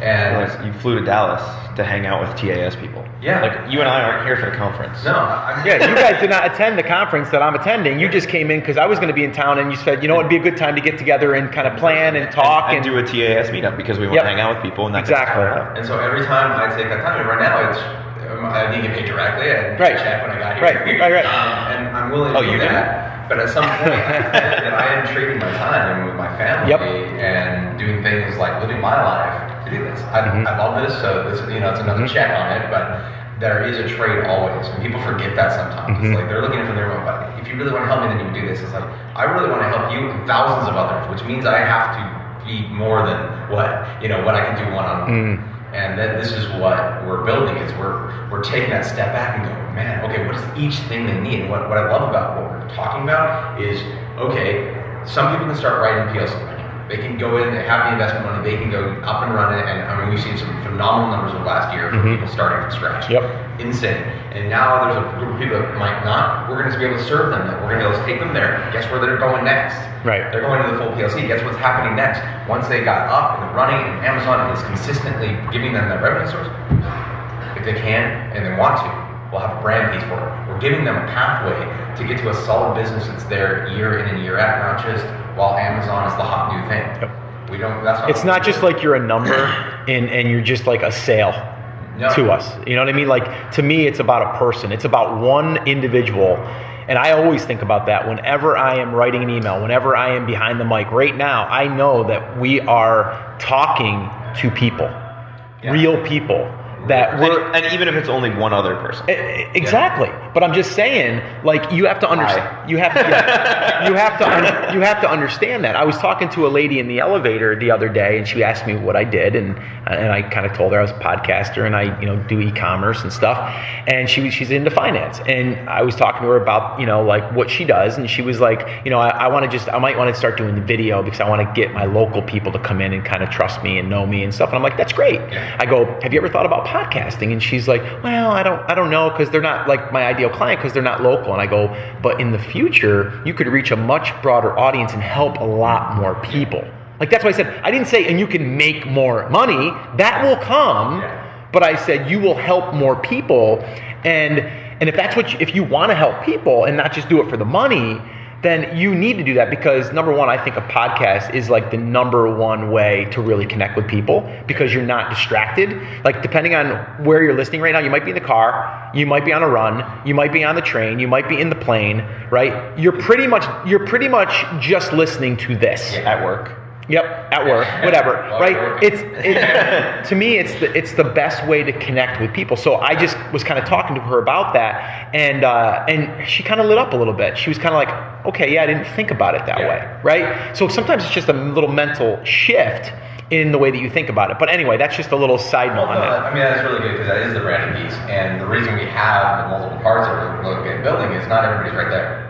And You flew to Dallas to hang out with TAS people. Yeah. Like, you and I aren't here for the conference. no, Yeah, you guys did not attend the conference that I'm attending. You just came in because I was going to be in town, and you said, it'd be a good time to get together and kind of plan and talk and do a TAS meetup because we want to hang out with people. And that Exactly. And so every time I take that time, and right now I didn't get paid directly. I didn't Right. check when I got here. Right. And I'm willing to do you that. But at some point, that I am trading my time with my family and doing things like living my life to do this. I love this, so this, it's another check on it. But there is a trade always, and people forget that sometimes. It's like they're looking from their own. But if you really want to help me, then you can do this. It's like I really want to help you and thousands of others, which means I have to be more than what I can do one-on-one. And then this is what we're building is we're taking that step back and go, man, okay, what is each thing they need? And what I love about what we're talking about is, okay, some people can start writing PLC right now. They can go in, they have the investment money, they can go up and run it, and I mean, we've seen some phenomenal numbers over the last year for people starting from scratch. Insane. And now there's a group of people that might not. We're going to be able to serve them. We're going to be able to take them there. Guess where they're going next? Right. They're going to the full PLC. Guess what's happening next? Once they got up and running, and Amazon is consistently giving them that revenue source, if they can and they want to, we'll have a brand piece for it. We're giving them a pathway to get to a solid business that's there year in and year out, not just while Amazon is the hot new thing. We don't. That's not. It's not just like you're a number and you're just like a sale. No. To us. You know what I mean? Like, to me, it's about a person. It's about one individual. And I always think about that whenever I am writing an email, whenever I am behind the mic. Right now, I know that we are talking to people, real people. That we're, and even if it's only one other person. Exactly. But I'm just saying, like, you have to understand. You have to understand that. I was talking to a lady in the elevator the other day, and she asked me what I did, and I kind of told her I was a podcaster and I do e-commerce and stuff. And she's into finance, and I was talking to her about like what she does, and she was like, I might want to start doing the video because I want to get my local people to come in and kind of trust me and know me and stuff. And I'm like, that's great. I go, have you ever thought about podcasting? And she's like, well, I don't know, because they're not like my ideal client because they're not local. And I go, but in the future you could reach a much broader audience and help a lot more people. Like, that's why I said, I didn't say and you can make more money. That will come. But I said you will help more people, and if that's if you want to help people and not just do it for the money, then you need to do that, because number one, I think a podcast is like the number one way to really connect with people, because you're not distracted. Like, depending on where you're listening right now, you might be in the car, you might be on a run, you might be on the train, you might be in the plane, right? You're pretty much just listening to this. At work. Yep, at work, whatever, right? To me, it's the best way to connect with people. So I just was kind of talking to her about that, and she kind of lit up a little bit. She was kind of like, okay, yeah, I didn't think about it that way, right? So sometimes it's just a little mental shift in the way that you think about it. But anyway, that's just a little side note on that. I mean, that's really good, because that is the branding piece, and the reason we have the multiple parts that we're looking at building is not everybody's right there.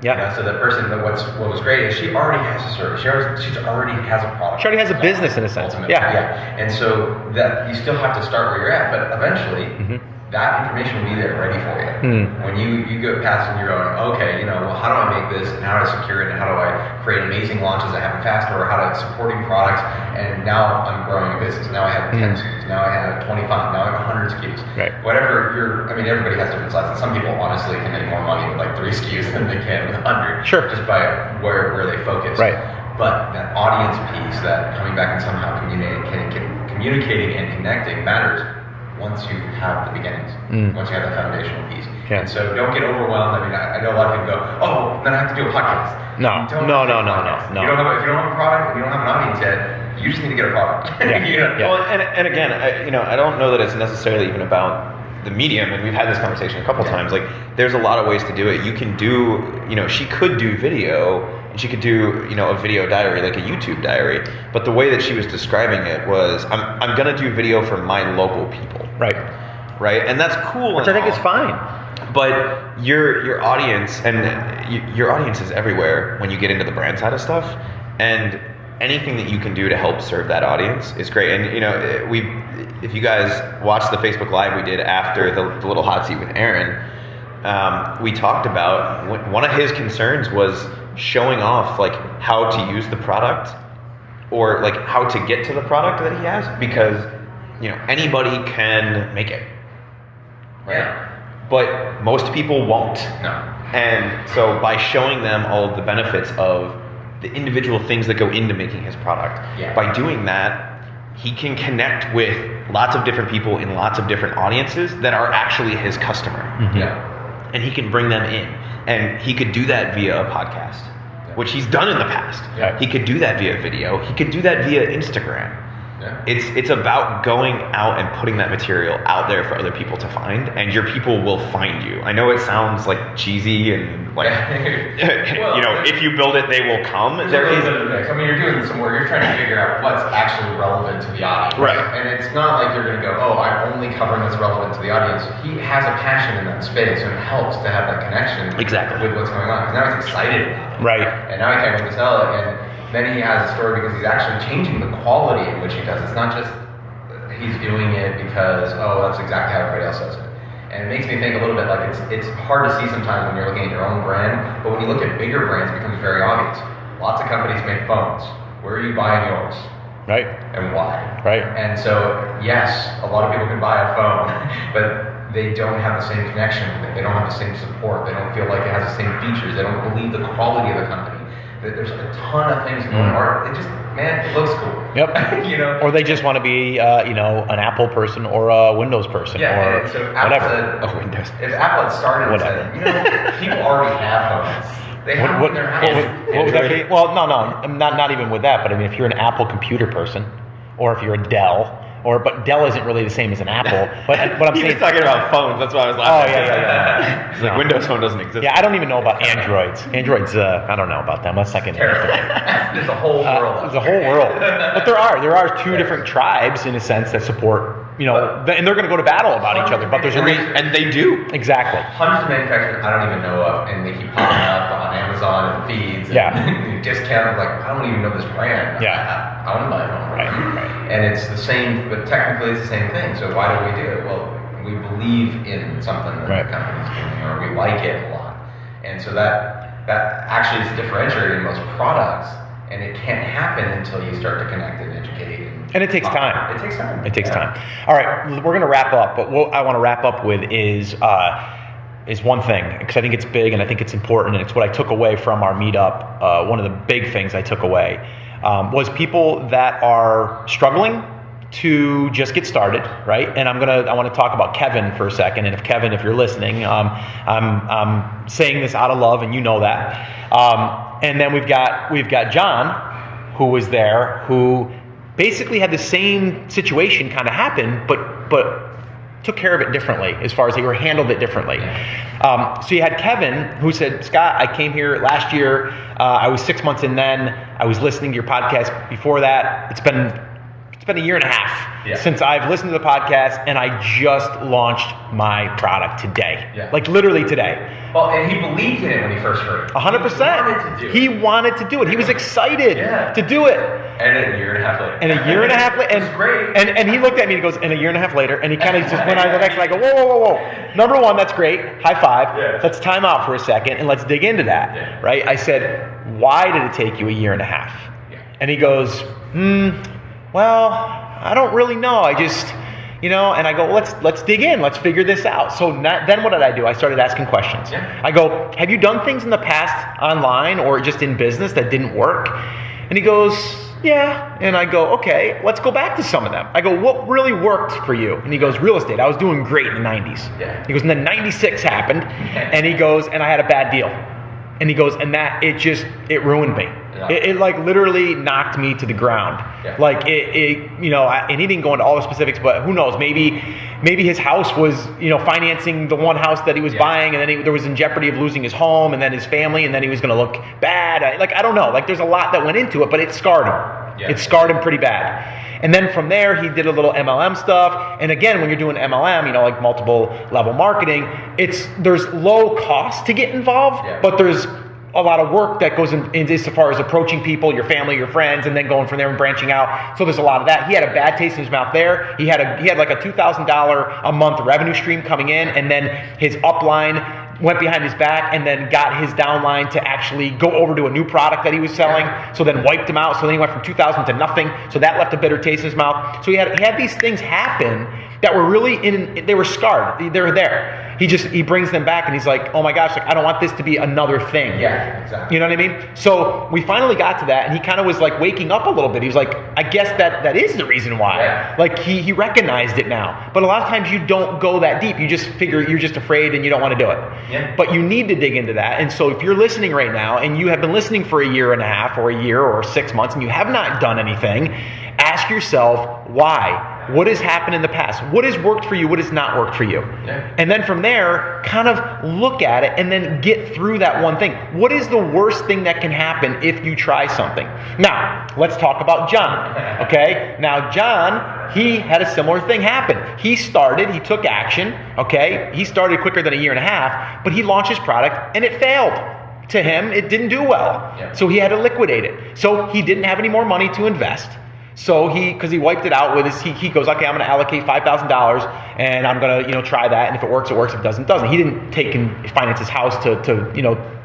Yeah. So the person, what was great is she already has a service. She already has a product. She already has a business in a sense. Yeah. And so that you still have to start where you're at, but eventually that information will be there ready for you. When you go past and you're going, okay, well, how do I make this, and how to secure it, and how do I create amazing launches that happen faster, or how to supporting products, and now I'm growing a business. Now I have 10 SKUs, now I have 25, now I have 100 SKUs. Right. Whatever everybody has different sizes. Some people honestly can make more money with like 3 SKUs than they can with 100. Sure. Just by where they focus. Right. But that audience piece, that coming back and somehow communicating and connecting matters once you have the beginnings, once you have that foundational piece. Yeah. And so don't get overwhelmed. I mean, I know a lot of people go, oh, then I have to do a podcast. No. If you don't have a product, if you don't have an audience yet, you just need to get a product. Well, and again, I don't know that it's necessarily even about the medium, and we've had this conversation a couple times. Like, there's a lot of ways to do it. You can do, she could do video and she could do, a video diary, like a YouTube diary. But the way that she was describing it was, I'm gonna do video for my local people. Right. Right, and that's cool. Which I think is fine. But your audience, and your audience is everywhere when you get into the brand side of stuff, and anything that you can do to help serve that audience is great. And if you guys watched the Facebook Live we did after the little hot seat with Aaron, we talked about one of his concerns was showing off like how to use the product, or like how to get to the product that he has, because anybody can make it. Right? Yeah. But most people won't. No. And so by showing them all of the benefits of the individual things that go into making his product, by doing that, he can connect with lots of different people in lots of different audiences that are actually his customer. Mm-hmm. Yeah. And he can bring them in. And he could do that via a podcast, which he's done in the past. Yeah. He could do that via video. He could do that via Instagram. Yeah. It's about going out and putting that material out there for other people to find, and your people will find you. I know it sounds like cheesy and like, if you build it, they will come. There is a mix. I mean, you're doing some work. You're trying to figure out what's actually relevant to the audience. Right. And it's not like you're going to go, I'm only covering what's relevant to the audience. He has a passion in that space, and it helps to have that connection with what's going on, because now he's excited about it. Right. And now he can't wait to sell it. And then he has a story because he's actually changing the quality in which he does. It's not just he's doing it because, that's exactly how everybody else does it. And it makes me think a little bit like it's hard to see sometimes when you're looking at your own brand, but when you look at bigger brands, it becomes very obvious. Lots of companies make phones. Where are you buying yours? Right. And why? Right. And so, yes, a lot of people can buy a phone, but they don't have the same connection with it. They don't have the same support. They don't feel like it has the same features. They don't believe the quality of the company. There's a ton of things going on. It just, it looks cool. Yep. Or they just want to be, an Apple person or a Windows person, or so whatever. Windows. If Apple had started and said, people already have phones. They have them in their house. What would that be? Well, no, not even with that. But I mean, if you're an Apple computer person, or if you're a Dell. But Dell isn't really the same as an Apple. But what I'm saying, he's talking about phones. That's why I was laughing. Oh yeah. It's like Windows Phone doesn't exist. Yeah, I don't even know about Androids. I don't know about them. Let's not get into it. There's a whole world. There's a whole world. But there are two different tribes in a sense that support. And they're going to go to battle about each other. But there's a reason, and they do exactly. Hundreds of manufacturers I don't even know of, and they keep popping up on Amazon and feeds. And discount. Like, I don't even know this brand. Yeah. I want to buy a phone. Right. And it's the same, but technically it's the same thing. So why do we do it? Well, we believe in something that the company's doing, or we like it a lot. And so that actually is differentiating in most products, and it can't happen until you start to connect and educate. And it takes time. It takes time. It takes time. All right, we're going to wrap up, but what I want to wrap up with is one thing, because I think it's big and I think it's important, and it's what I took away from our meetup. One of the big things I took away was people that are struggling to just get started, right? And I want to talk about Kevin for a second. And Kevin, if you're listening, I'm saying this out of love, and you know that. And then we've got John, who was there, who basically had the same situation kind of happen, but took care of it differently, as far as they handled it differently. So you had Kevin, who said, Scott, I came here last year. I was 6 months in then. I was listening to your podcast before that. It's been a year and a half since I've listened to the podcast, and I just launched my product today. Yeah. Like literally today. Well, and he believed in it when he first heard it. 100%. He wanted to do it. He was excited to do it. And a year and a half later. And It's great. And he looked at me and he goes, and a year and a half later, and he kind of just went on to the next, and I go, whoa. Number one, that's great. High five. Yeah. Let's time out for a second and let's dig into that. Right? I said, why did it take you a year and a half? Yeah. And he goes, well, I don't really know. I just, and I go, well, let's dig in. Let's figure this out. So then what did I do? I started asking questions. Yeah. I go, have you done things in the past online or just in business that didn't work? And he goes, yeah. And I go, okay, let's go back to some of them. I go, what really worked for you? And he goes, real estate. I was doing great in the 90s. Yeah. He goes, and then 96 happened. And he goes, and I had a bad deal. And he goes, and that, it ruined me. It like literally knocked me to the ground. Yeah. Like it and he didn't go into all the specifics, but who knows? Maybe his house was, financing the one house that he was buying, and then there was in jeopardy of losing his home, and then his family, and then he was going to look bad. I don't know. Like there's a lot that went into it, but it scarred him. Yeah. It scarred him pretty bad. And then from there, he did a little MLM stuff. And again, when you're doing MLM, like multiple level marketing, there's low cost to get involved, but there's a lot of work that goes in as far as approaching people, your family, your friends, and then going from there and branching out. So there's a lot of that. He had a bad taste in his mouth there. He had like a $2,000 a month revenue stream coming in, and then his upline went behind his back and then got his downline to actually go over to a new product that he was selling. So then wiped him out. So then he went from 2,000 to nothing. So that left a bitter taste in his mouth. So he had these things happen that were really they were scarred. They were there. He brings them back and he's like, oh my gosh, I don't want this to be another thing. Yeah, exactly. You know what I mean? So we finally got to that, and he kind of was like waking up a little bit. He was like, I guess that is the reason why. Yeah. Like he recognized it now. But a lot of times you don't go that deep. You just figure you're just afraid and you don't want to do it. Yeah. But you need to dig into that. And so if you're listening right now and you have been listening for a year and a half or a year or 6 months and you have not done anything, ask yourself why. What has happened in the past? What has worked for you? What has not worked for you? Yeah. And then from there, kind of look at it and then get through that one thing. What is the worst thing that can happen if you try something? Now, let's talk about John, okay? Now, John, he had a similar thing happen. He took action, okay? He started quicker than a year and a half, but he launched his product and it failed. To him, it didn't do well. Yeah. So he had to liquidate it. So he didn't have any more money to invest. So because he wiped it out with he goes, okay, I'm going to allocate $5,000 and I'm going to, try that. And if it works, it works. If it doesn't, it doesn't. He didn't take and finance his house to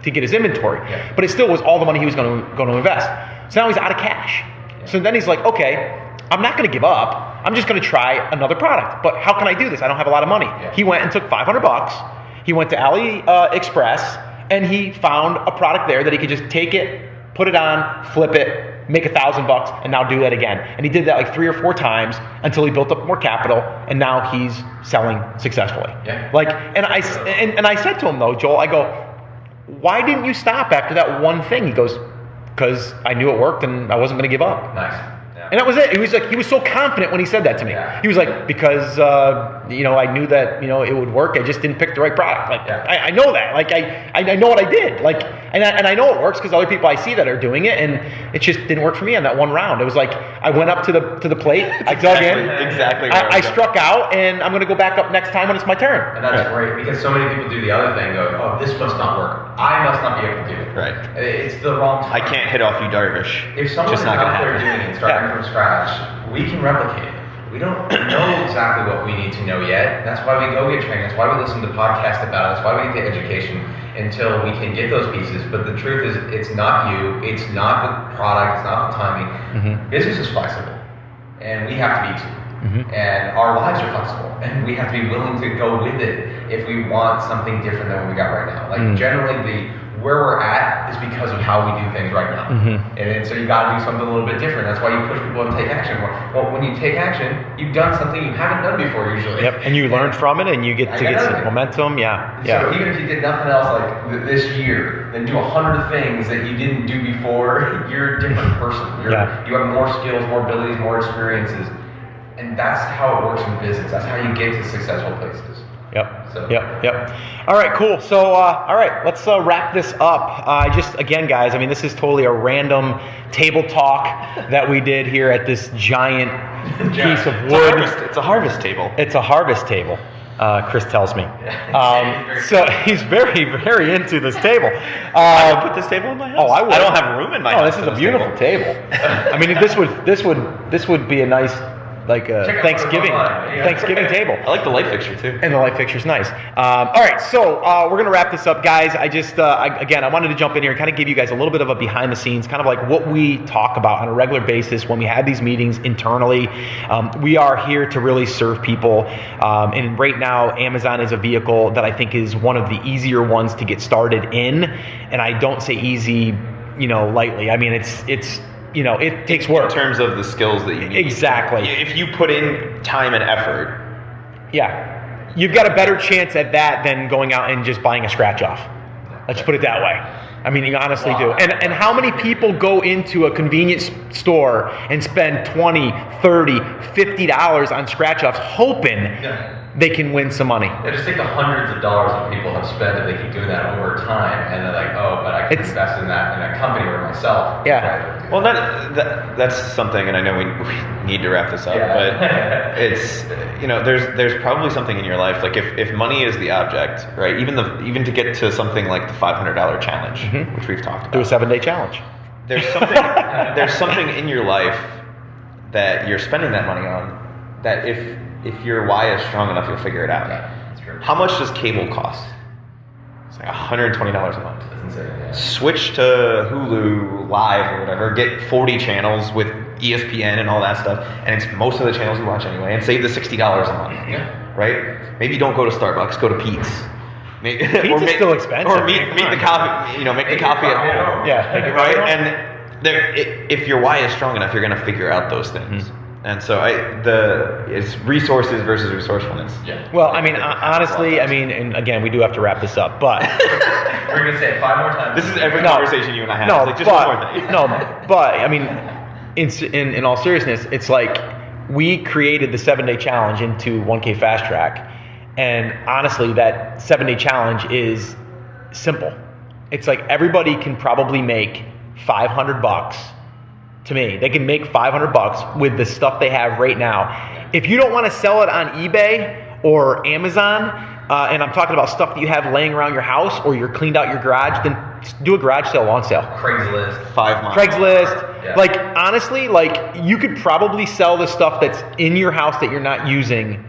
get his inventory, but it still was all the money he was going to invest. So now he's out of cash. So then he's like, okay, I'm not going to give up. I'm just going to try another product. But how can I do this? I don't have a lot of money. Yeah. He went and took $500. He went to AliExpress and he found a product there that he could just take it, put it on, flip it, make $1,000 and now do that again. And he did that like 3 or 4 times until he built up more capital, and now he's selling successfully. Yeah. And I said to him though, Joel, I go, why didn't you stop after that one thing? He goes, because I knew it worked and I wasn't going to give up. Nice. Yeah. And that was it. He was so confident when he said that to me. Yeah. He was like, because I knew that it would work. I just didn't pick the right product. Like I know that. Like I know what I did. Like and I know it works because other people I see that are doing it, and it just didn't work for me on that one round. It was like I went up to the plate. I dug in. Exactly. I struck out, and I'm going to go back up next time when it's my turn. And that's great, because so many people do the other thing, go, oh, this must not work. I must not be able to do it. Right. It's the wrong time. I can't hit off you, Darvish. If someone Just is not gonna out there happen. doing it, starting from scratch, we can replicate it. We don't know exactly what we need to know yet. That's why we go get training. That's why we listen to podcasts about it. That's why we get the education until we can get those pieces. But the truth is, it's not you. It's not the product. It's not the timing. Mm-hmm. Business is flexible, and we have to be too. Mm-hmm. And our lives are flexible, and we have to be willing to go with it if we want something different than what we got right now. Like generally, where we're at is because of how we do things right now. Mm-hmm. And so you got to do something a little bit different. That's why you push people to take action. Well, when you take action, you've done something you haven't done before usually. Yep. And you learn from it, and you get some momentum. Yeah. So even if you did nothing else like this year, then do 100 things that you didn't do before. You're a different person. You have more skills, more abilities, more experiences. And that's how it works in business. That's how you get to successful places. Yep. All right, cool. So, all right, let's wrap this up. Again, guys, I mean, this is totally a random table talk that we did here at this giant piece of wood. It's a harvest table. It's a harvest table, Chris tells me. So he's very, very into this table. I would put this table in my house. Oh, I would. I don't have room in my house. Oh, this is a beautiful table. I mean, this would be a nice, like a Thanksgiving table. I like the light fixture too. And the light fixture's nice. All right, so we're going to wrap this up, guys. I wanted to jump in here and kind of give you guys a little bit of a behind the scenes, kind of like what we talk about on a regular basis when we have these meetings internally. We are here to really serve people. And right now, Amazon is a vehicle that I think is one of the easier ones to get started in. And I don't say easy, lightly. I mean, it takes work. In terms of the skills that you need. Exactly. If you put in time and effort. Yeah. You've got a better chance at that than going out and just buying a scratch off. Let's put it that way. I mean, you honestly do. And how many people go into a convenience store and spend $20, $30, $50 on scratch-offs hoping they can win some money? Yeah, just think the hundreds of dollars that people have spent if they keep doing that over time, and they're like, oh, but I can invest in that company or myself. Yeah. Well, that's something, and I know we need to wrap this up, but it's, there's probably something in your life, like if money is the object, right? Even to get to something like the $500 challenge, which we've talked about. Do a 7-day challenge. There's something in your life that you're spending that money on that if your why is strong enough, you'll figure it out. Yeah, that's true. How much does cable cost? It's like $120 a month. That's insane, yeah. Switch to Hulu Live or whatever, get 40 channels with ESPN and all that stuff, and it's most of the channels you watch anyway, and save the $60 a month. Yeah. Right? Maybe don't go to Starbucks, go to Pete's. Pizza's still expensive. Or meet the coffee, make the coffee at home. Yeah. Right? And if your why is strong enough, you're going to figure out those things. And so it's resources versus resourcefulness. Yeah. Well, I mean, honestly, and again, we do have to wrap this up, but we're going to say it 5 more times. This is every conversation you and I have. No, it's like just one more thing. No, but I mean, in all seriousness, it's like we created the 7-day challenge into 1K Fast Track. And honestly, that 7-day challenge is simple. It's like everybody can probably make $500. To me, they can make $500 with the stuff they have right now. If you don't want to sell it on eBay or Amazon, and I'm talking about stuff that you have laying around your house or you're cleaned out your garage, then do a garage sale, lawn sale. Craigslist. 5 miles. Craigslist. Yeah. Like, honestly, like you could probably sell the stuff that's in your house that you're not using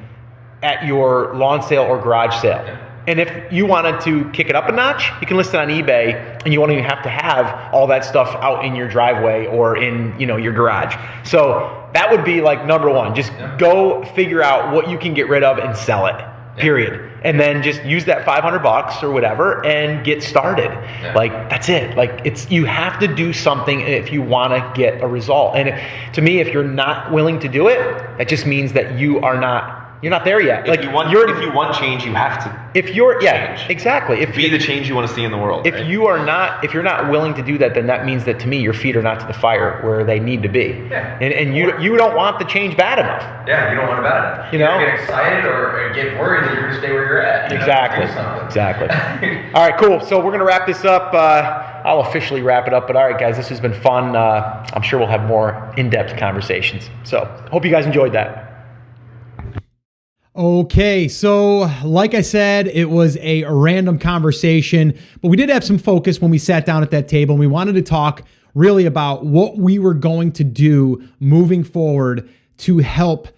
at your lawn sale or garage sale. Yeah. And if you wanted to kick it up a notch, you can list it on eBay, and you won't even have to have all that stuff out in your driveway or in your garage. So that would be like number one. Just go figure out what you can get rid of and sell it. Period. And then just use that $500 or whatever and get started. Yeah. Like that's it. Like you have to do something if you want to get a result. And to me, if you're not willing to do it, that just means that you're not there yet. If you want change, you have to. Change. Exactly. Be the change you want to see in the world. If you're not willing to do that, then that means that to me your feet are not to the fire where they need to be. Yeah. And you don't want the change bad enough. Yeah, you don't want it bad enough. You get excited or get worried that you're going to stay where you're at. Exactly. All right, cool. So we're gonna wrap this up. I'll officially wrap it up. But all right, guys, this has been fun. I'm sure we'll have more in-depth conversations. So hope you guys enjoyed that. Okay, so like I said, it was a random conversation, but we did have some focus when we sat down at that table, and we wanted to talk really about what we were going to do moving forward to help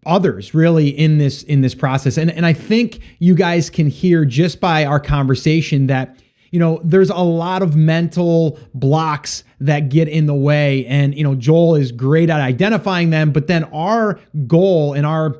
others really in this process. And I think you guys can hear just by our conversation that there's a lot of mental blocks that get in the way, and Joel is great at identifying them, but then our goal and our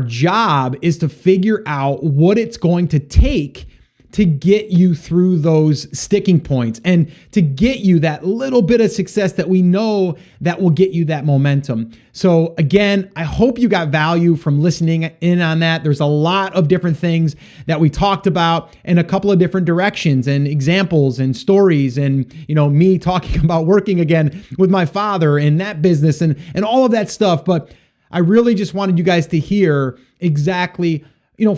job is to figure out what it's going to take to get you through those sticking points and to get you that little bit of success that we know that will get you that momentum. So again, I hope you got value from listening in on that. There's a lot of different things that we talked about in a couple of different directions and examples and stories and, me talking about working again with my father in that business and all of that stuff. But I really just wanted you guys to hear exactly,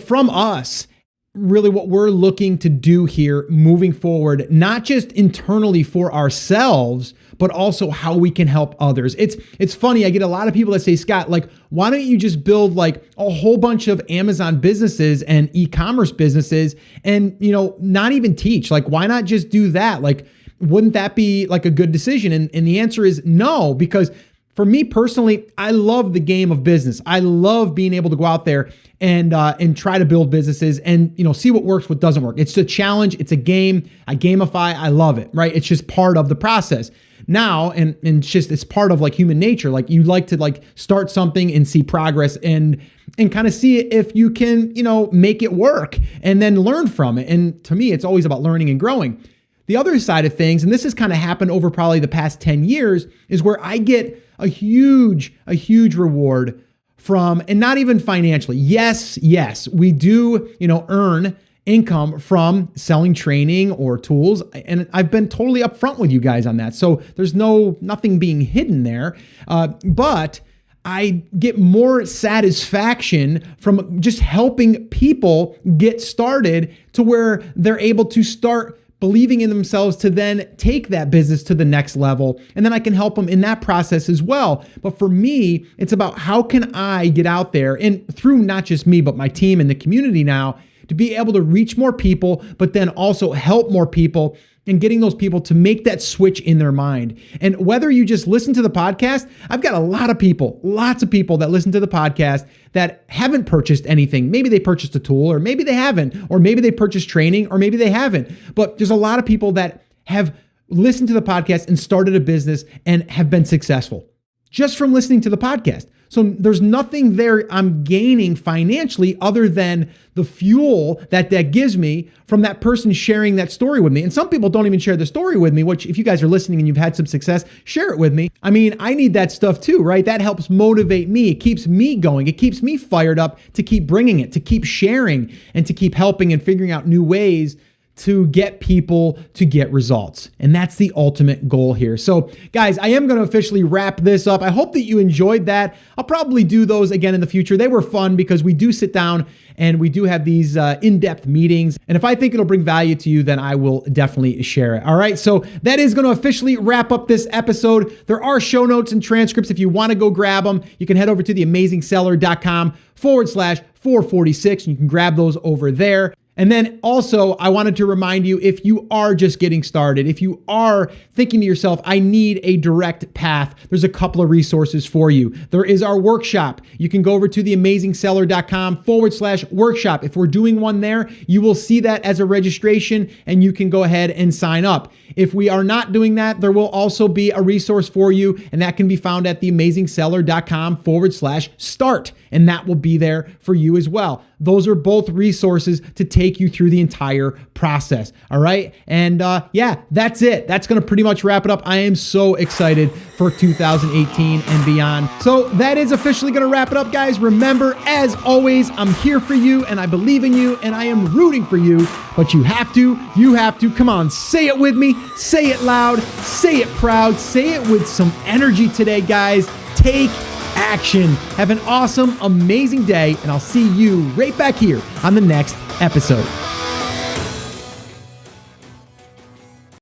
from us, really what we're looking to do here moving forward, not just internally for ourselves, but also how we can help others. It's funny. I get a lot of people that say, Scott, like, why don't you just build like a whole bunch of Amazon businesses and e-commerce businesses and, not even teach? Like, why not just do that? Like, wouldn't that be like a good decision? And the answer is no, because for me personally, I love the game of business. I love being able to go out there and try to build businesses and see what works, what doesn't work. It's a challenge. It's a game. I gamify. I love it. Right? It's just part of the process. Now, and it's part of like human nature. Like you like to like start something and see progress and kind of see if you can make it work and then learn from it. And to me, it's always about learning and growing. The other side of things, and this has kind of happened over probably the past 10 years, is where I get a huge reward from, and not even financially. Yes, we do, earn income from selling training or tools. And I've been totally upfront with you guys on that. So there's nothing being hidden there. But I get more satisfaction from just helping people get started to where they're able to start believing in themselves to then take that business to the next level. And then I can help them in that process as well. But for me, it's about how can I get out there and through not just me, but my team and the community now to be able to reach more people, but then also help more people and getting those people to make that switch in their mind. And whether you just listen to the podcast, I've got a lot of people, lots of people that listen to the podcast that haven't purchased anything. Maybe they purchased a tool, or maybe they haven't, or maybe they purchased training, or maybe they haven't. But there's a lot of people that have listened to the podcast and started a business and have been successful just from listening to the podcast. So there's nothing there I'm gaining financially other than the fuel that gives me from that person sharing that story with me. And some people don't even share the story with me, which if you guys are listening and you've had some success, share it with me. I mean, I need that stuff too, right? That helps motivate me. It keeps me going. It keeps me fired up to keep bringing it, to keep sharing, and to keep helping and figuring out new ways to get people to get results. And that's the ultimate goal here. So guys, I am going to officially wrap this up. I hope that you enjoyed that. I'll probably do those again in the future. They were fun because we do sit down and we do have these in-depth meetings. And if I think it'll bring value to you, then I will definitely share it. All right. So that is going to officially wrap up this episode. There are show notes and transcripts. If you want to go grab them, you can head over to theamazingseller.com/446 and you can grab those over there. And then also, I wanted to remind you, if you are just getting started, if you are thinking to yourself, I need a direct path, there's a couple of resources for you. There is our workshop. You can go over to theamazingseller.com/workshop. If we're doing one there, you will see that as a registration and you can go ahead and sign up. If we are not doing that, there will also be a resource for you, and that can be found at theamazingseller.com/start. And that will be there for you as well. Those are both resources to take you through the entire process. All right. And yeah, that's it. That's going to pretty much wrap it up. I am so excited for 2018 and beyond. So that is officially going to wrap it up, guys. Remember, as always, I'm here for you and I believe in you and I am rooting for you, but you have to, come on, say it with me, say it loud, say it proud, say it with some energy today, guys. Take action. Have an awesome, amazing day, and I'll see you right back here on the next episode.